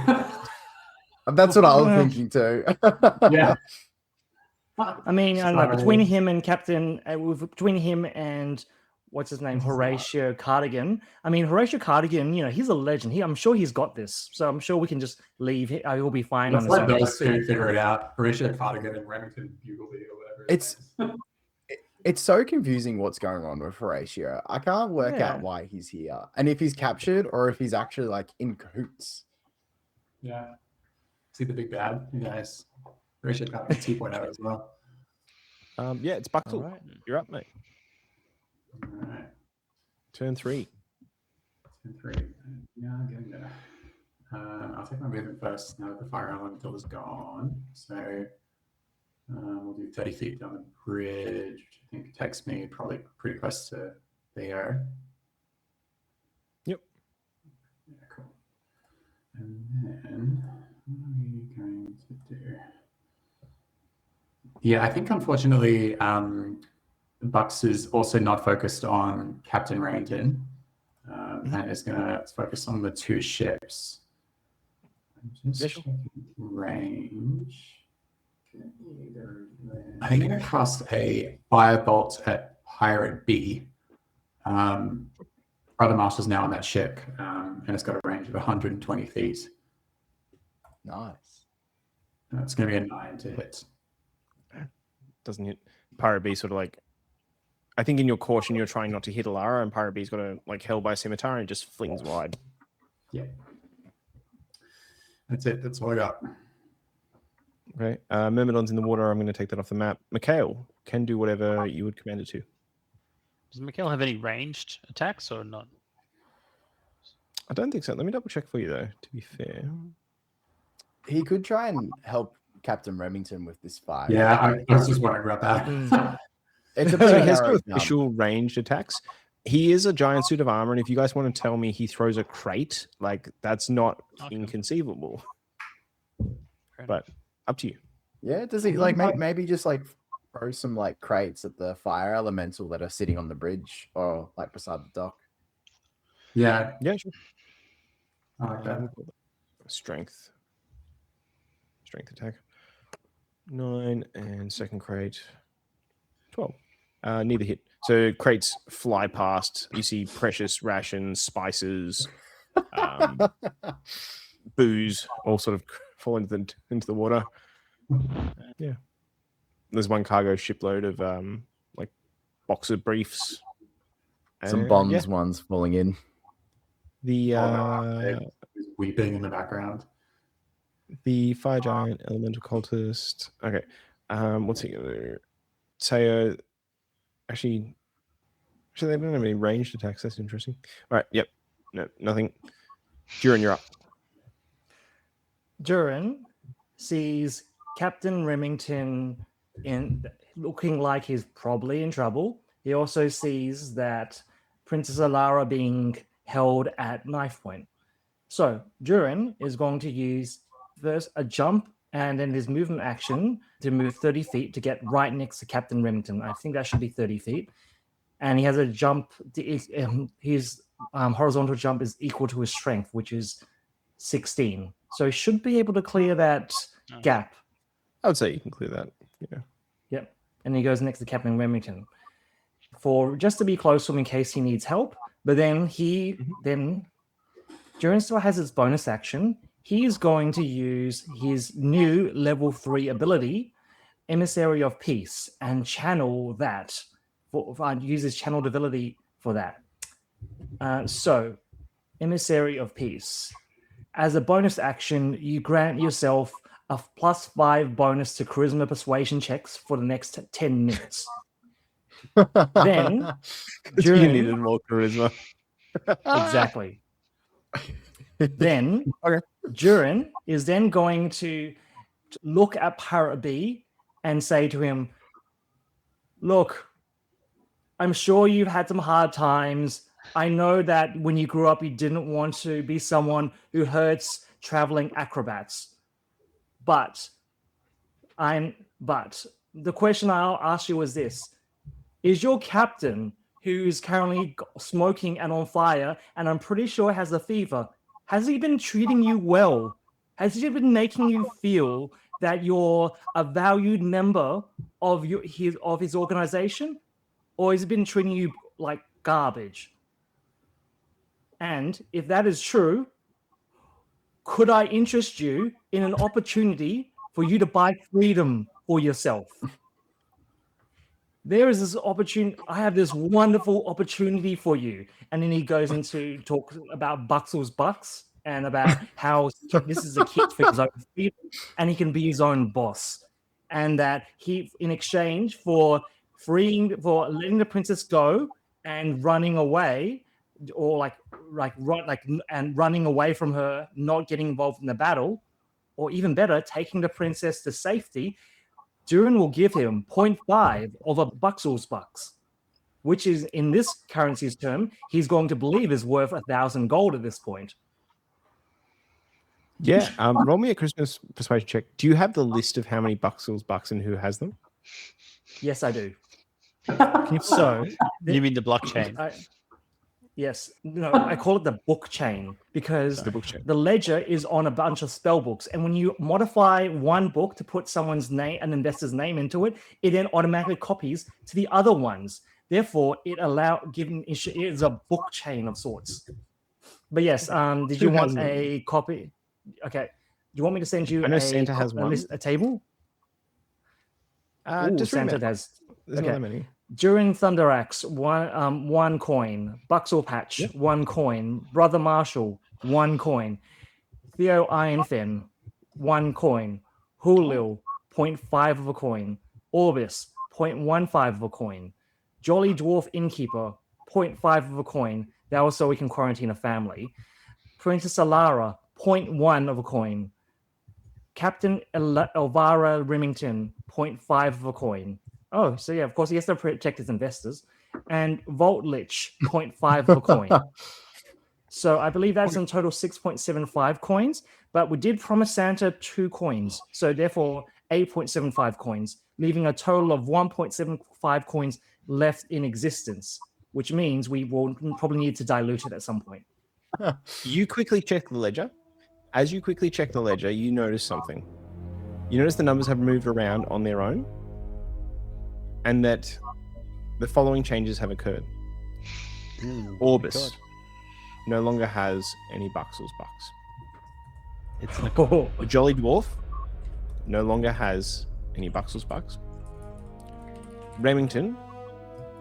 That's what I was thinking too. Yeah. I mean, I don't know, between him and what's his name, Horatio Cardigan. I mean, Horatio Cardigan, you know, he's a legend. I'm sure he's got this. So I'm sure we can just leave. He'll be fine. Let's let those two figure it out. Horatio Cardigan and Remington Bugleby or whatever. It's so confusing what's going on with Horatio. I can't work out why he's here. And if he's captured or if he's actually like in cahoots. Yeah. See the big bad? Nice. Horatio Cardigan 2.0 as well. Yeah, it's Buxel. All right. You're up, mate. All right. Turn 3. Turn 3. Yeah, I'm getting there. I'll take my movement first now that the fire elemental is gone. So we'll do 30 feet down the bridge, which I think takes me probably pretty close to there. Yep. Yeah, cool. And then what are we going to do? Yeah, I think unfortunately, Bucks is also not focused on Captain Remington, and is going to focus on the 2 ships. I'm just checking range. I think I'm going to cast a firebolt at Pirate B. Brother Master's now on that ship, and it's got a range of 120 feet. Nice. It's going to be a 9 to hit. Doesn't hit. Pirate B sort of like, I think in your caution you're trying not to hit Alara, and Pirate B's got a like held by scimitar and just flings wide. Yeah. That's it. That's all I got. Okay. Myrmidon's in the water. I'm going to take that off the map. Mikhail can do whatever you would command it to. Does Mikhail have any ranged attacks or not? I don't think so. Let me double check for you though, to be fair. He could try and help Captain Remington with this fire. Yeah, I was just wondering about that. It's a So pretty he has no narrow jump. official ranged attacks. He is a giant suit of armor, and if you guys want to tell me he throws a crate, like that's not inconceivable. But up to you. Yeah, does he like maybe just like throw some like crates at the fire elemental that are sitting on the bridge or like beside the dock? Yeah. Yeah, sure. I like that. Strength attack. 9 and second crate. 12. Neither hit. So crates fly past. You see precious rations, spices, booze, all sort of fall into the water. Yeah. There's one cargo shipload of like boxer briefs. Some bonds ones falling in. The weeping in the background. The fire giant, elemental cultist. Okay. What's he gonna do? Teo. Actually, they don't have any ranged attacks. That's interesting. All right. Yep. No, nothing. Duren, you're up. Duren sees Captain Remington looking like he's probably in trouble. He also sees that Princess Alara being held at knife point. So Duren is going to use first a jump and then his movement action to move 30 feet to get right next to Captain Remington. I think that should be 30 feet. And he has a jump. His horizontal jump is equal to his strength, which is 16. So he should be able to clear that gap. I would say you can clear that. Yeah. Yep. And he goes next to Captain Remington for just to be close to him in case he needs help. But then Duren still has his bonus action. He is going to use his new level 3 ability, Emissary of Peace, and channel that. Use his channeled ability for that. So, Emissary of Peace. As a bonus action, you grant yourself a +5 bonus to Charisma Persuasion checks for the next 10 minutes. Then, you needed more charisma. Exactly. Then, Duren is then going to look at Pirate B and say to him, look, I'm sure you've had some hard times. I know that when you grew up, you didn't want to be someone who hurts traveling acrobats. But the question I'll ask you is this. Is your captain, who's currently smoking and on fire, and I'm pretty sure has a fever, has he been treating you well? Has he been making you feel that you're a valued member of his organization? Or has he been treating you like garbage? And if that is true, could I interest you in an opportunity for you to buy freedom for yourself? There is this opportunity. I have this wonderful opportunity for you. And then he goes into talk about Buxel's Bucks and about how this is a kid for his own freedom and he can be his own boss. and that he, in exchange for letting the princess go and running away, or and running away from her, not getting involved in the battle, or even better, taking the princess to safety, Duren will give him 0.5 of a Buxel's bucks, which is, in this currency's term, he's going to believe is worth 1,000 gold at this point. Yeah. Roll me a Christmas persuasion check. Do you have the list of how many Buxel's bucks and who has them? Yes, I do. So you mean the blockchain? Yes. No, I call it the book chain because the ledger is on a bunch of spell books. And when you modify one book to put someone's name, an investor's name into it, it then automatically copies to the other ones. Therefore, it is a book chain of sorts. But yes, did you want a copy? Okay. Do you want me to send you Santa has a table? Just Santa has. There's not that many. During Thunderaxe, one coin. Buxel Patch, 1 coin. Brother Marshall, 1 coin. Theo Ironfin, 1 coin. Hulil, 0.5 of a coin. Orbis, 0.15 of a coin. Jolly Dwarf Innkeeper, 0.5 of a coin. That was so we can quarantine a family. Princess Alara, 0.1 of a coin. Captain Elvira Remington, 0.5 of a coin. Oh, so yeah, of course he has to protect his investors. And Vault Lich, 0.5 of a coin. So I believe that's in total 6.75 coins, but we did promise Santa 2 coins. So therefore 8.75 coins, leaving a total of 1.75 coins left in existence, which means we will probably need to dilute it at some point. You quickly check the ledger. As you quickly check the ledger, you notice something. You notice the numbers have moved around on their own, and that the following changes have occurred. Orbis no longer has any Buxel's bucks. It's like The Jolly Dwarf no longer has any Buxel's bucks. Remington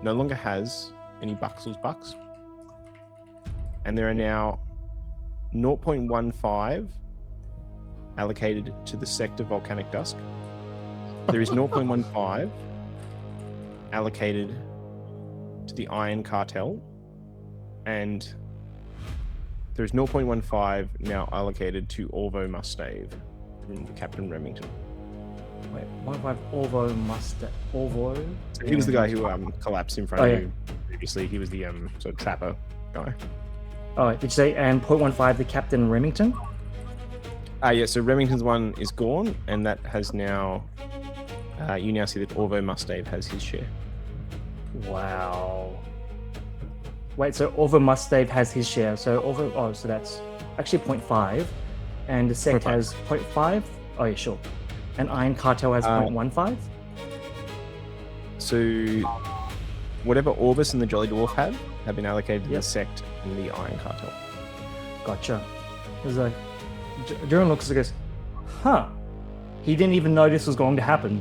no longer has any Buxel's bucks. And there are now 0.15 allocated to the sector Volcanic Dusk. There is 0.15 allocated to the Iron Cartel, and there is 0.15 now allocated to Orvo Mustave in the Captain Remington. Wait, 0.5 Orvo Orvo? So he was the guy who collapsed in front of you previously. He was the sort of trapper guy. Oh, did you say, and 0.15 the Captain Remington? Yeah, so Remington's one is gone, and that has now, you now see that Orvo Mustave has his share. Wow. Wait, so Orvo Mustave has his share. So so that's actually 0.5, and the sect has 0.5. Oh yeah, sure. And Iron Cartel has 0.15. So whatever Orbis and the Jolly Dwarf have been allocated to the sect and the Iron Cartel. Gotcha. It's like Duren looks and goes, huh? He didn't even know this was going to happen.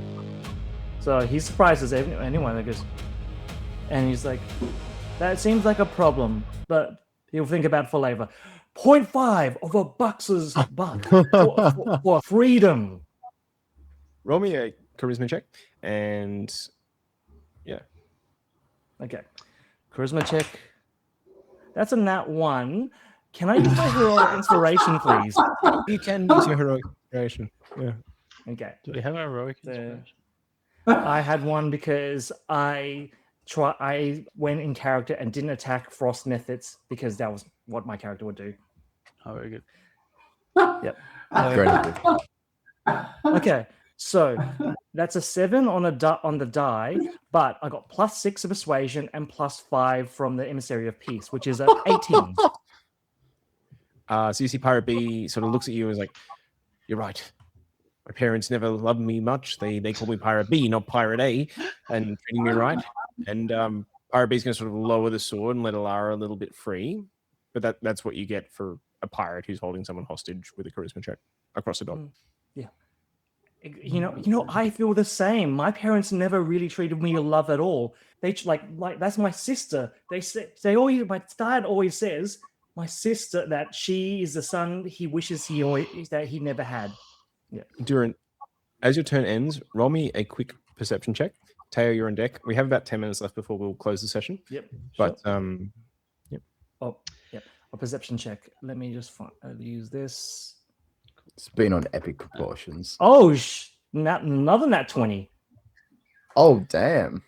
So he surprises anyone that goes, and he's like, that seems like a problem, but he'll think about it for later. 0.5 of a Bux's buck for freedom. Roll me a charisma check, and yeah. Okay. Charisma check. That's a nat 1. Can I use my heroic inspiration, please? You can use your heroic inspiration. Yeah. Okay. Do we have a heroic inspiration? I had one because I went in character and didn't attack frost methods because that was what my character would do. Oh, very good. Yep. Okay. So that's a 7 on the die, but I got +6 of persuasion and +5 from the emissary of peace, which is 18. So you see Pirate B sort of looks at you and is like, "You're right. My parents never loved me much. They call me Pirate B, not Pirate A, and treating me right." And Pirate B's going to sort of lower the sword and let Alara a little bit free, but that's what you get for a pirate who's holding someone hostage with a charisma check across the dot. Yeah. You know, I feel the same. My parents never really treated me with love at all. They like that's my sister. They always, my dad always says, my sister, that she is the son he wishes that he never had. Yeah. Duren, As your turn ends, roll me a quick perception check. Teo, you're on deck. We have about 10 minutes left before we'll close the session. Yep. But yep. Oh, yep. A perception check. Let me just use this. It's been on epic proportions. Oh, another nat 20. Oh, damn.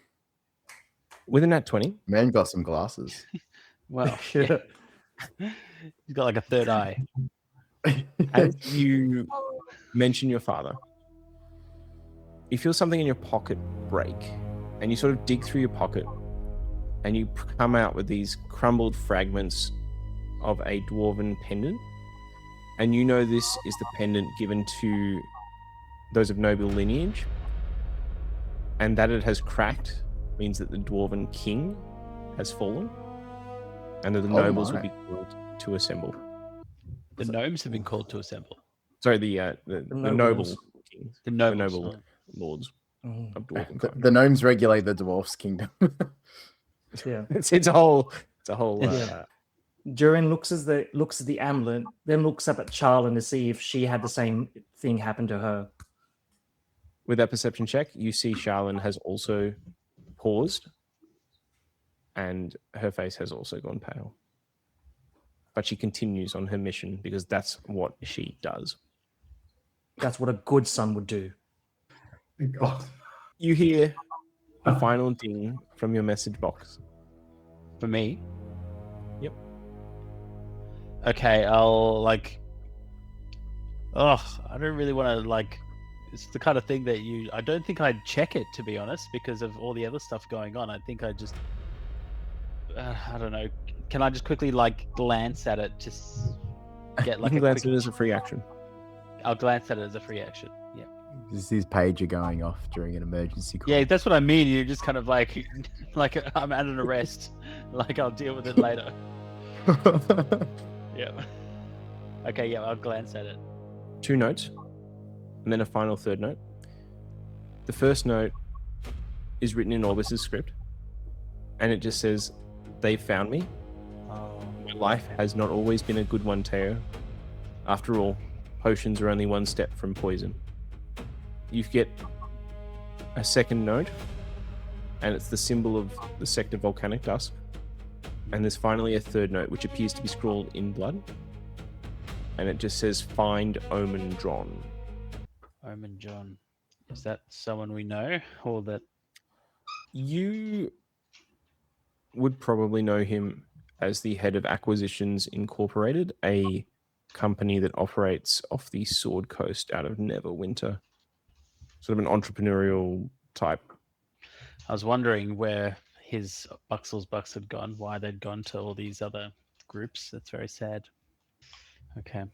With a nat 20, Man got some glasses. Well, yeah. He's got like a third eye. as you mention your father, you feel something in your pocket break, and you sort of dig through your pocket, and you come out with these crumbled fragments of a dwarven pendant. And you know this is the pendant given to those of noble lineage, and that it has cracked means that the dwarven king has fallen, and that the nobles will be called to assemble. The gnomes have been called to assemble. Sorry, the noble kings, the noble lords of dwarven kind. The gnomes regulate the dwarfs' kingdom. Yeah, it's a whole. Duren looks at the amulet, then looks up at Charlin to see if she had the same thing happen to her. With that perception check, you see Charlin has also paused, and her face has also gone pale. But she continues on her mission because that's what she does. That's what a good son would do. God. You hear a final ding from your message box. For me? Yep. Okay, I'll I don't really want to it's the kind of thing that I don't think I'd check it, to be honest, because of all the other stuff going on. I think I just, I don't know. Can I just quickly glance at it? Just get You can glance at it as a free action. I'll glance at it as a free action. Yeah. Is his pager going off during an emergency call? Yeah, that's what I mean. You're just kind of like I'm at an arrest. I'll deal with it later. Yeah. Okay, yeah, I'll glance at it. 2 notes, and then a final third note. The first note is written in Orbis's script, and it just says, "They found me. My life has not always been a good one, Teo. After all, potions are only one step from poison." You get a second note, and it's the symbol of the sect of volcanic dusk. And there's finally a third note, which appears to be scrawled in blood. And it just says, "Find Omen John." Omen John. Is that someone we know, or that? You would probably know him as the head of Acquisitions Incorporated, a company that operates off the Sword Coast out of Neverwinter. Sort of an entrepreneurial type. I was wondering where his Buxel's Bucks had gone, why they'd gone to all these other groups. That's very sad. Okay.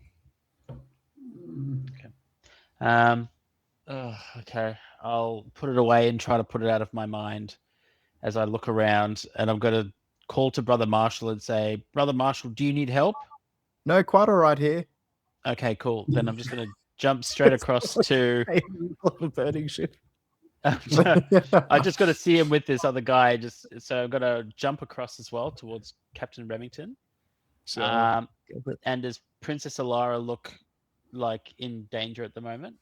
Okay. I'll put it away and try to put it out of my mind as I look around, and I'm going to call to Brother Marshall and say, "Brother Marshall, do you need help?" No, quite all right here. Okay, cool. Then I'm just going to jump straight across to a burning ship. I just got to see him with this other guy. So I'm going to jump across as well towards Captain Remington. And does Princess Alara look like in danger at the moment?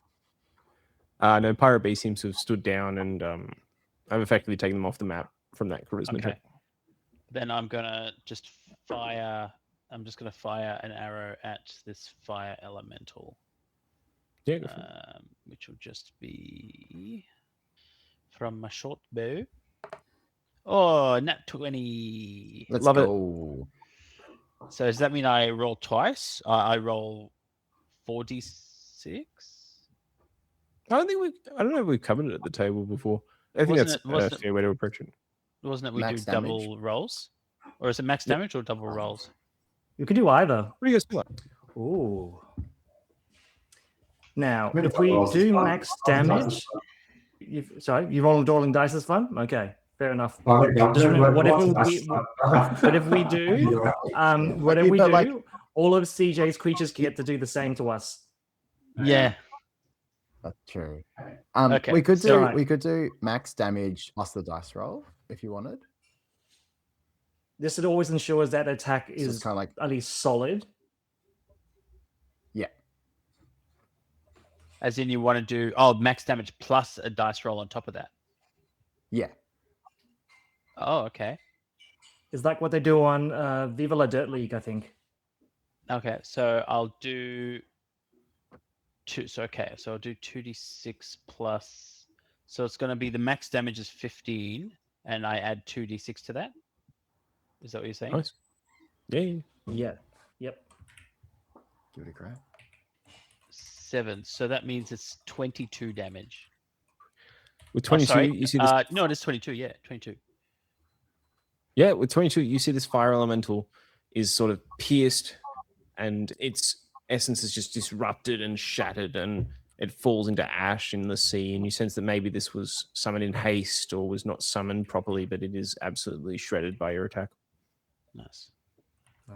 No, Pirate B seems to have stood down, and I've effectively taken them off the map from that charisma check. Then I'm gonna just fire. I'm just gonna fire an arrow at this fire elemental. Yeah. Which will just be from my short bow. Oh, nat 20. Let's Love go. So does that mean I roll twice? I roll 4d6. I don't know if we've covered it at the table before. I think that's a fair way to approach it. Wasn't it we Max do double rolls? Or is it max damage or double rolls? You can do either. What do you guys feel like? Ooh. Now, if we do max damage, you rolling Darling dice is fun? Okay, fair enough. Just remember, whatever we do, all of CJ's creatures get to do the same to us. Yeah. That's true. Okay. We could do max damage plus the dice roll if you wanted. This always ensures that attack is kind of at least solid. Yeah. As in, you want to do max damage plus a dice roll on top of that. Yeah. Oh, okay. It's like what they do on Viva La Dirt League, I think. Okay, so I'll do two. So I'll do 2d6 plus. So it's going to be the max damage is 15, and I add 2d6 to that. Is that what you're saying? Nice. Yeah. Yeah. Yep. Give it a crack. 7. So that means it's 22 damage. With 22, sorry. you see this. No, it is 22. Yeah, 22. Yeah, with 22, you see this fire elemental is sort of pierced, and its essence is just disrupted and shattered, and it falls into ash in the sea. And you sense that maybe this was summoned in haste or was not summoned properly, but it is absolutely shredded by your attack. Nice.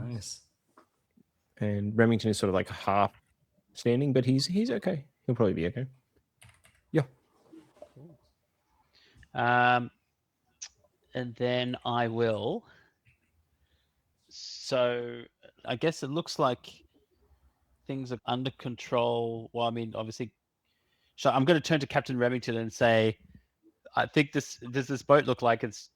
Nice. And Remington is sort of like half standing, but he's okay. He'll probably be okay. Yeah. And then I will. So I guess it looks like things are under control. Well, I mean, obviously, so I'm going to turn to Captain Remington and say, I think does this boat look like it's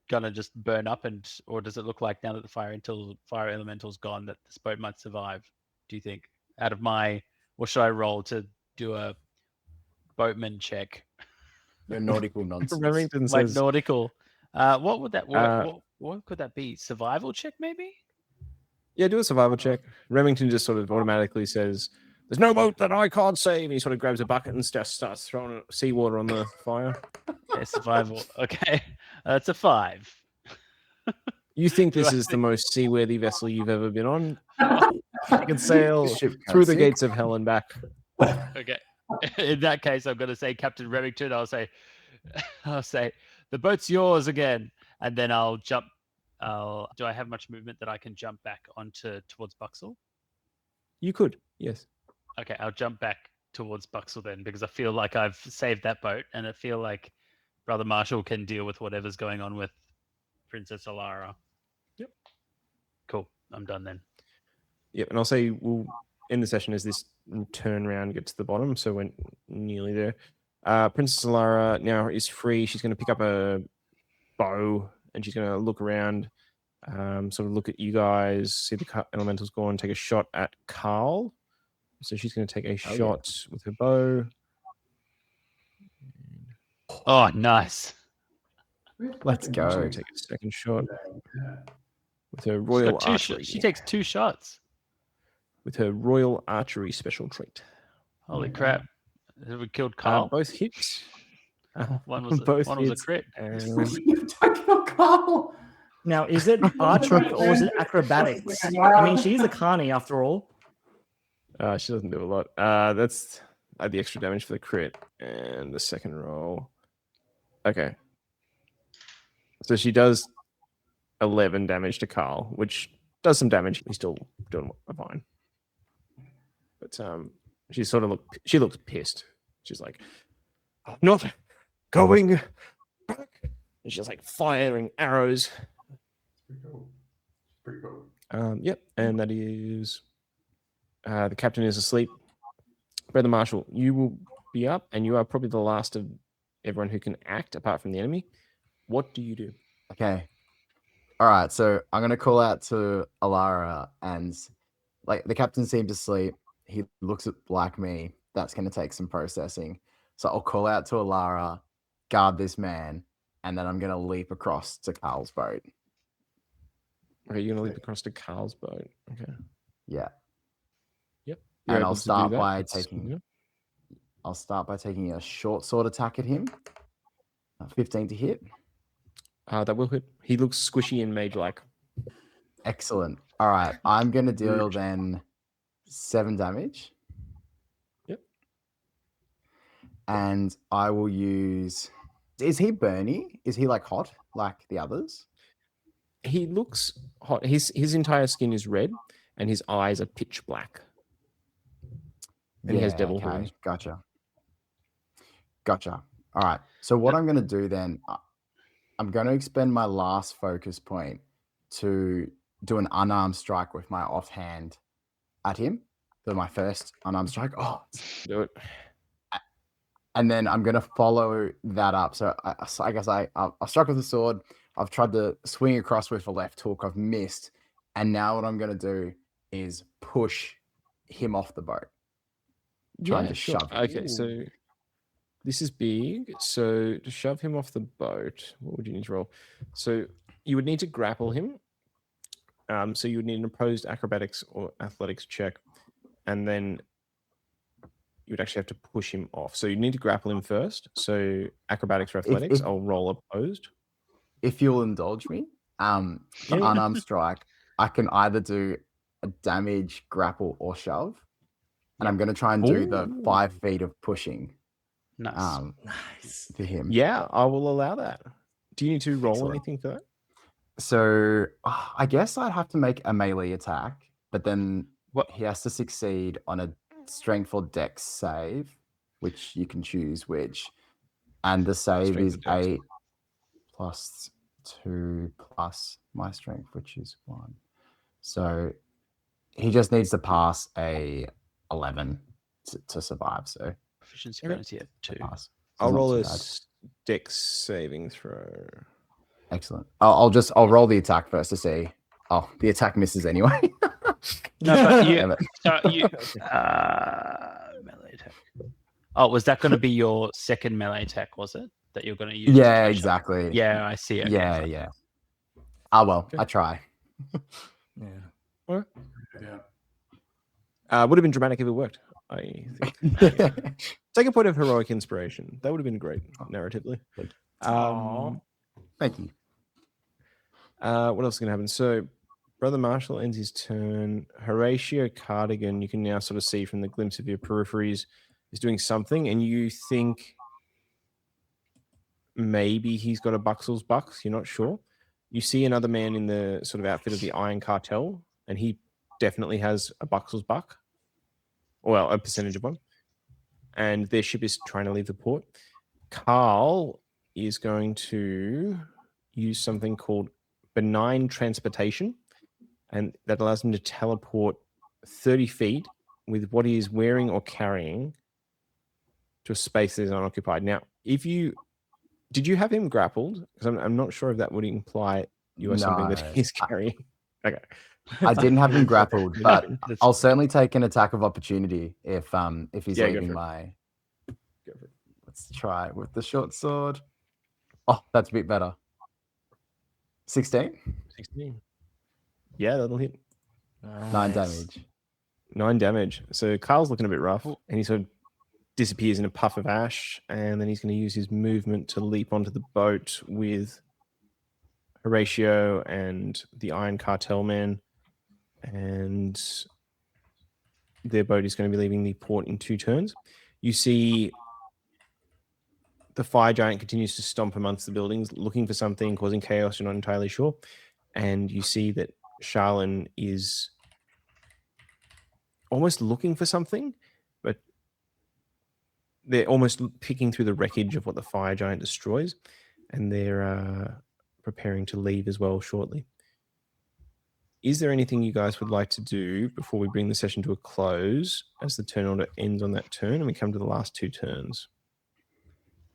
gonna just burn up, or does it look like now that the fire elemental's gone that this boat might survive? Do you think? What should I roll to do a boatman check? Your nautical nonsense. Remington My says, nautical. What would that? What could that be? Survival check, maybe? yeah, do a survival check. Remington just sort of automatically says, there's no boat that I can't save. And he sort of grabs a bucket and just starts throwing seawater on the fire. Okay, survival. Okay, that's a 5. You think this is the most seaworthy vessel you've ever been on? You can sail through the gates of hell and back. Okay. In that case, I'm going to say Captain Remington. I'll say, the boat's yours again, and then I'll jump. Do I have much movement that I can jump back towards Buxel? You could, yes. Okay, I'll jump back towards Buxel then, because I feel like I've saved that boat, and I feel like Brother Marshall can deal with whatever's going on with Princess Alara. Yep. Cool. I'm done then. Yep, and I'll say we'll end the session as this turn round gets to the bottom, so we're nearly there. Princess Alara now is free. She's going to pick up a bow, and she's going to look around, sort of look at you guys, see the elementals go and take a shot at Carl. So she's going to take a shot with her bow. Oh, nice. Let's go. She's going to take a second shot with her royal archery. She takes 2 shots. With her royal archery special trait. Holy crap. Have we killed Carl? Both hits. One was a crit. Carl. Now, is it archery or is it acrobatics? I mean, she's a carny after all. She doesn't do a lot. That's the extra damage for the crit and the second roll. Okay. So she does 11 damage to Carl, which does some damage. He's still doing fine. But she looks pissed. She's like, I'm not going back. And she's like firing arrows. Pretty cool. Yep, and that is the captain is asleep. Brother Marshall, you will be up, and you are probably the last of everyone who can act apart from the enemy. What do you do? Okay. All right. So I'm going to call out to Alara, and like the captain seems asleep. He looks like me. That's going to take some processing. So I'll call out to Alara, guard this man, and then I'm going to leap across to Carl's boat. Okay, you're going to leap across to Carl's boat. Okay. Yeah. Yep. And I'll start by taking a short sword attack at him. 15 to hit. That will hit. He looks squishy and mage-like. Excellent. All right. I'm going to deal then 7 damage. Yep. And I will use... Is he burny? Is he like hot like the others? He looks hot. His entire skin is red, and his eyes are pitch black. And he has devil horns. Gotcha. All right. So what I'm going to do then, I'm going to expend my last focus point to do an unarmed strike with my offhand at him. So my first unarmed strike. Oh, Do it. And then I'm gonna follow that up. So I guess I struck with the sword. I've tried to swing across with a left hook. I've missed, and now what I'm gonna do is push him off the boat. Trying to shove him. Okay, so this is big. So to shove him off the boat, what would you need to roll? So you would need to grapple him. So you would need an opposed acrobatics or athletics check, and then you would actually have to push him off. So you need to grapple him first. So acrobatics or athletics, I'll roll opposed. If you'll indulge me, for unarmed strike, I can either do a damage, grapple, or shove. And I'm going to try and do the 5 feet of pushing. Nice. Nice. For him. Yeah, I will allow that. Do you need to roll anything for that? So I guess I'd have to make a melee attack, but then he has to succeed on a strength or dex save, which you can choose which. And the save Strength is or dex. 8 plus 2 plus my strength, which is 1. So he just needs to pass a 11 to survive. So Proficiency bonus, yeah, 2. pass. I'll Not roll too a bad. dex saving throw. Excellent. I'll roll the attack first to see. Oh, the attack misses anyway. No, but you, Damn it. so you melee attack. Oh, was that going to be your second melee attack? Was it that you're going to use? Yeah, to finish up? exactly. Yeah, I see it. Yeah, yeah. Oh well, I try. Yeah. Yeah. Would have been dramatic if it worked, I think. Take a point of heroic inspiration. That would have been great narratively. Thank you. What else is going to happen? So, Brother Marshall ends his turn. Horatio Cardigan, you can now sort of see from the glimpse of your peripheries, is doing something, and you think maybe he's got a Buxell's Bucks. You're not sure. You see another man in the sort of outfit of the Iron Cartel, and he definitely has a Buxell's Buck. Well, a percentage of one. And their ship is trying to leave the port. Carl is going to use something called benign transportation, and that allows him to teleport 30 feet with what he is wearing or carrying to a space that is unoccupied. Now, did you have him grappled? Because I'm not sure if that would imply you are something that No. he's carrying. Okay. I didn't have him grappled, but That's- I'll certainly take an attack of opportunity if he's Yeah, go leaving for it. my. Go for it. Let's try with the short sword. Oh, that's a bit better. 16? 16. Yeah, that'll hit. 9 damage. 9 damage. So Carl's looking a bit rough, and he sort of disappears in a puff of ash, and then he's going to use his movement to leap onto the boat with Horatio and the Iron Cartel man, and their boat is going to be leaving the port in 2 turns. You see the fire giant continues to stomp amongst the buildings, looking for something, causing chaos. You're not entirely sure. And you see that Charlene is almost looking for something, but they're almost picking through the wreckage of what the fire giant destroys, and they're preparing to leave as well shortly. Is there anything you guys would like to do before we bring the session to a close, as the turn order ends on that turn and we come to the last 2 turns?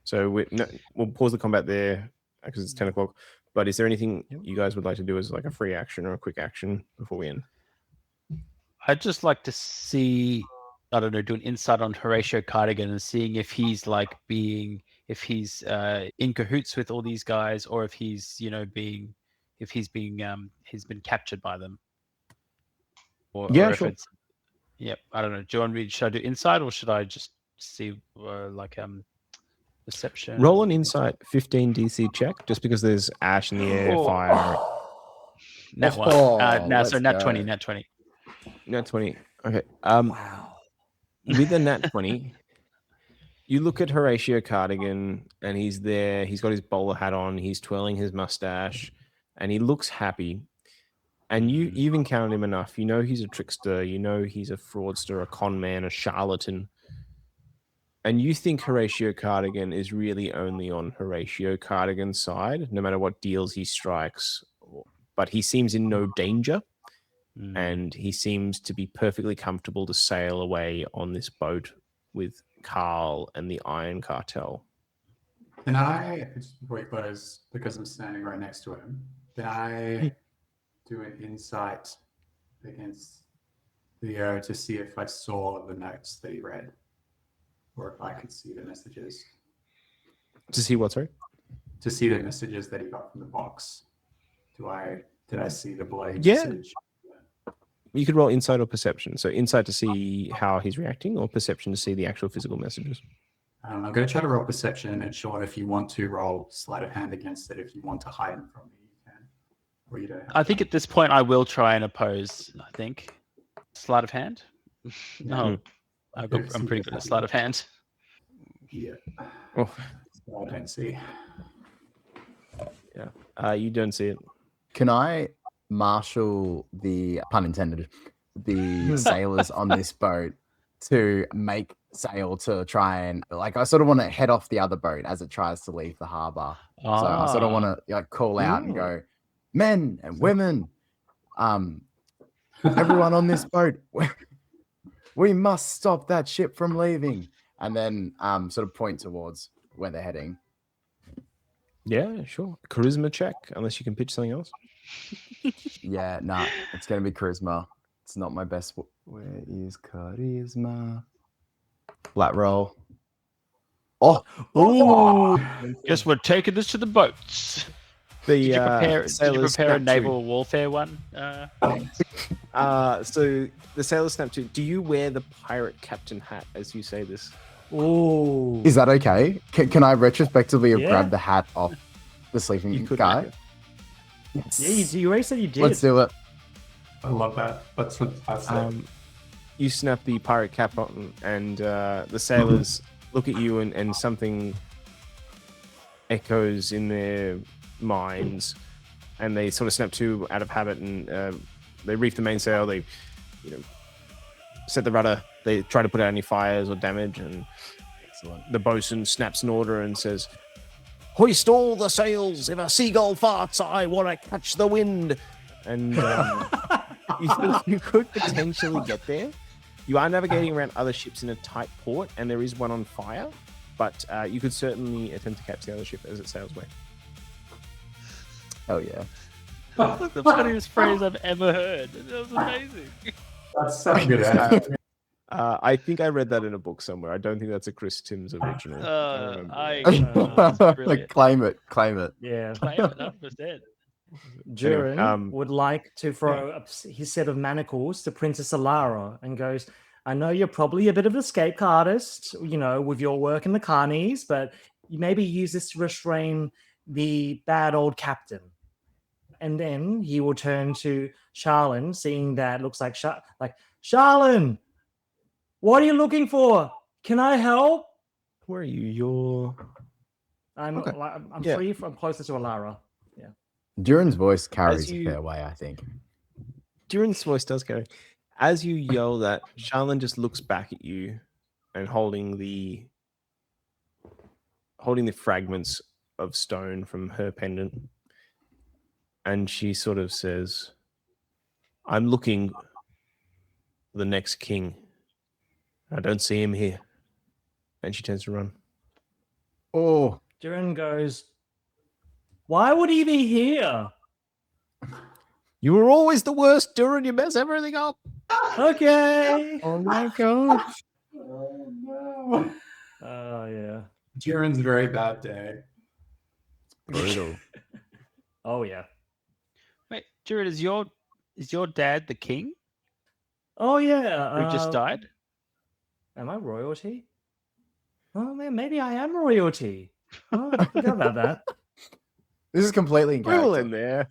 So we'll pause the combat there because it's 10 o'clock. But is there anything you guys would like to do as like a free action or a quick action before we end? I'd just like to see, I don't know, do an insight on Horatio Cardigan and seeing if he's in cahoots with all these guys, or if he's been captured by them. Or if sure. it's, I don't know. Do you want me? Should I do insight, or should I just see perception? Roll an insight 15 DC check, just because there's ash in the air, fire. Nat 1. let's Nat go. 20. Nat 20. Nat 20. Okay. Wow. With a nat 20, you look at Horatio Cardigan, and he's there. He's got his bowler hat on. He's twirling his mustache, and he looks happy. And you've encountered him enough. You know he's a trickster. You know he's a fraudster, a con man, a charlatan. And you think Horatio Cardigan is really only on Horatio Cardigan's side, no matter what deals he strikes. But he seems in no danger, and he seems to be perfectly comfortable to sail away on this boat with Carl and the Iron Cartel. Can I wait, because I'm standing right next to him? Can I do an insight against Theo to see if I saw the notes that he read, or if I could see the messages? To see what, sorry? To see the messages that he got from the box. Did I see the blade Yeah. message? You could roll insight or perception. So insight to see how he's reacting, or perception to see the actual physical messages. I'm going to try to roll perception, and Sean, if you want to roll sleight of hand against it, if you want to hide it from me, you can. Or you don't have I think at this point I will try and oppose. I think sleight of hand. No, I'm pretty good at sleight of hand. Yeah. Oh. I don't see. Yeah. You don't see it. Can I marshal the pun intended the sailors on this boat to make sail to try and I sort of want to head off the other boat as it tries to leave the harbor. So I sort of want to call out and go, men and women, everyone on this boat, we must stop that ship from leaving, and then sort of point towards where they're heading. Yeah, sure. Charisma check, unless you can pitch something else. Yeah, nah, it's going to be charisma. It's not my best. Where is charisma? Flat roll. Oh, Guess we're taking this to the boats. The Did you sailors prepare a snap to- naval warfare one? So the sailors snap to. Do you wear the pirate captain hat as you say this? Ooh. is that okay? Can I retrospectively Yeah. grab the hat off the sleeping You could guy? make it. Yes. Yeah, you already said you did. Let's do it. I love that. That's fantastic. You snap the pirate cap on, and the sailors look at you, and something echoes in their minds, and they sort of snap to out of habit, and they reef the mainsail. They, set the rudder. They try to put out any fires or damage, and the bosun snaps an order and says, "Hoist all the sails! If a seagull farts, I want to catch the wind." And you think you could potentially get there. You are navigating around other ships in a tight port, and there is one on fire, but you could certainly attempt to catch the other ship as it sails away. Oh yeah. That's the funniest phrase I've ever heard. That was amazing. That's such a good answer. I think I read that in a book somewhere. I don't think that's a Chris Timms original. I remember. Like claim it. Yeah. Claim it 100%. Duren would like to throw up his set of manacles to Princess Alara and goes, I know you're probably a bit of an escape artist, with your work in the carnies, but you maybe use this to restrain the bad old captain. And then he will turn to Charlene, seeing that looks like Charlene, what are you looking for? Can I help? Where are you? I'm Okay. I'm Yeah. free. I'm closer to Alara. Duren's voice carries you- a fair way, I think. Duren's voice does carry. As you yell that, Charlene just looks back at you and holding the fragments of stone from her pendant. And she sort of says, I'm looking for the next king. I don't see him here. And she turns to run. Oh, Duren goes, why would he be here? You were always the worst, Duren. You mess everything up. Okay. oh my god. Oh no. Oh, yeah. Duren's very bad day. Brutal. Oh, yeah. Wait, Duren, is your dad the king Oh, yeah. who just died? Am I royalty? Oh, man, maybe I am royalty. Oh, I forgot about that. This is completely in We're all character. in there.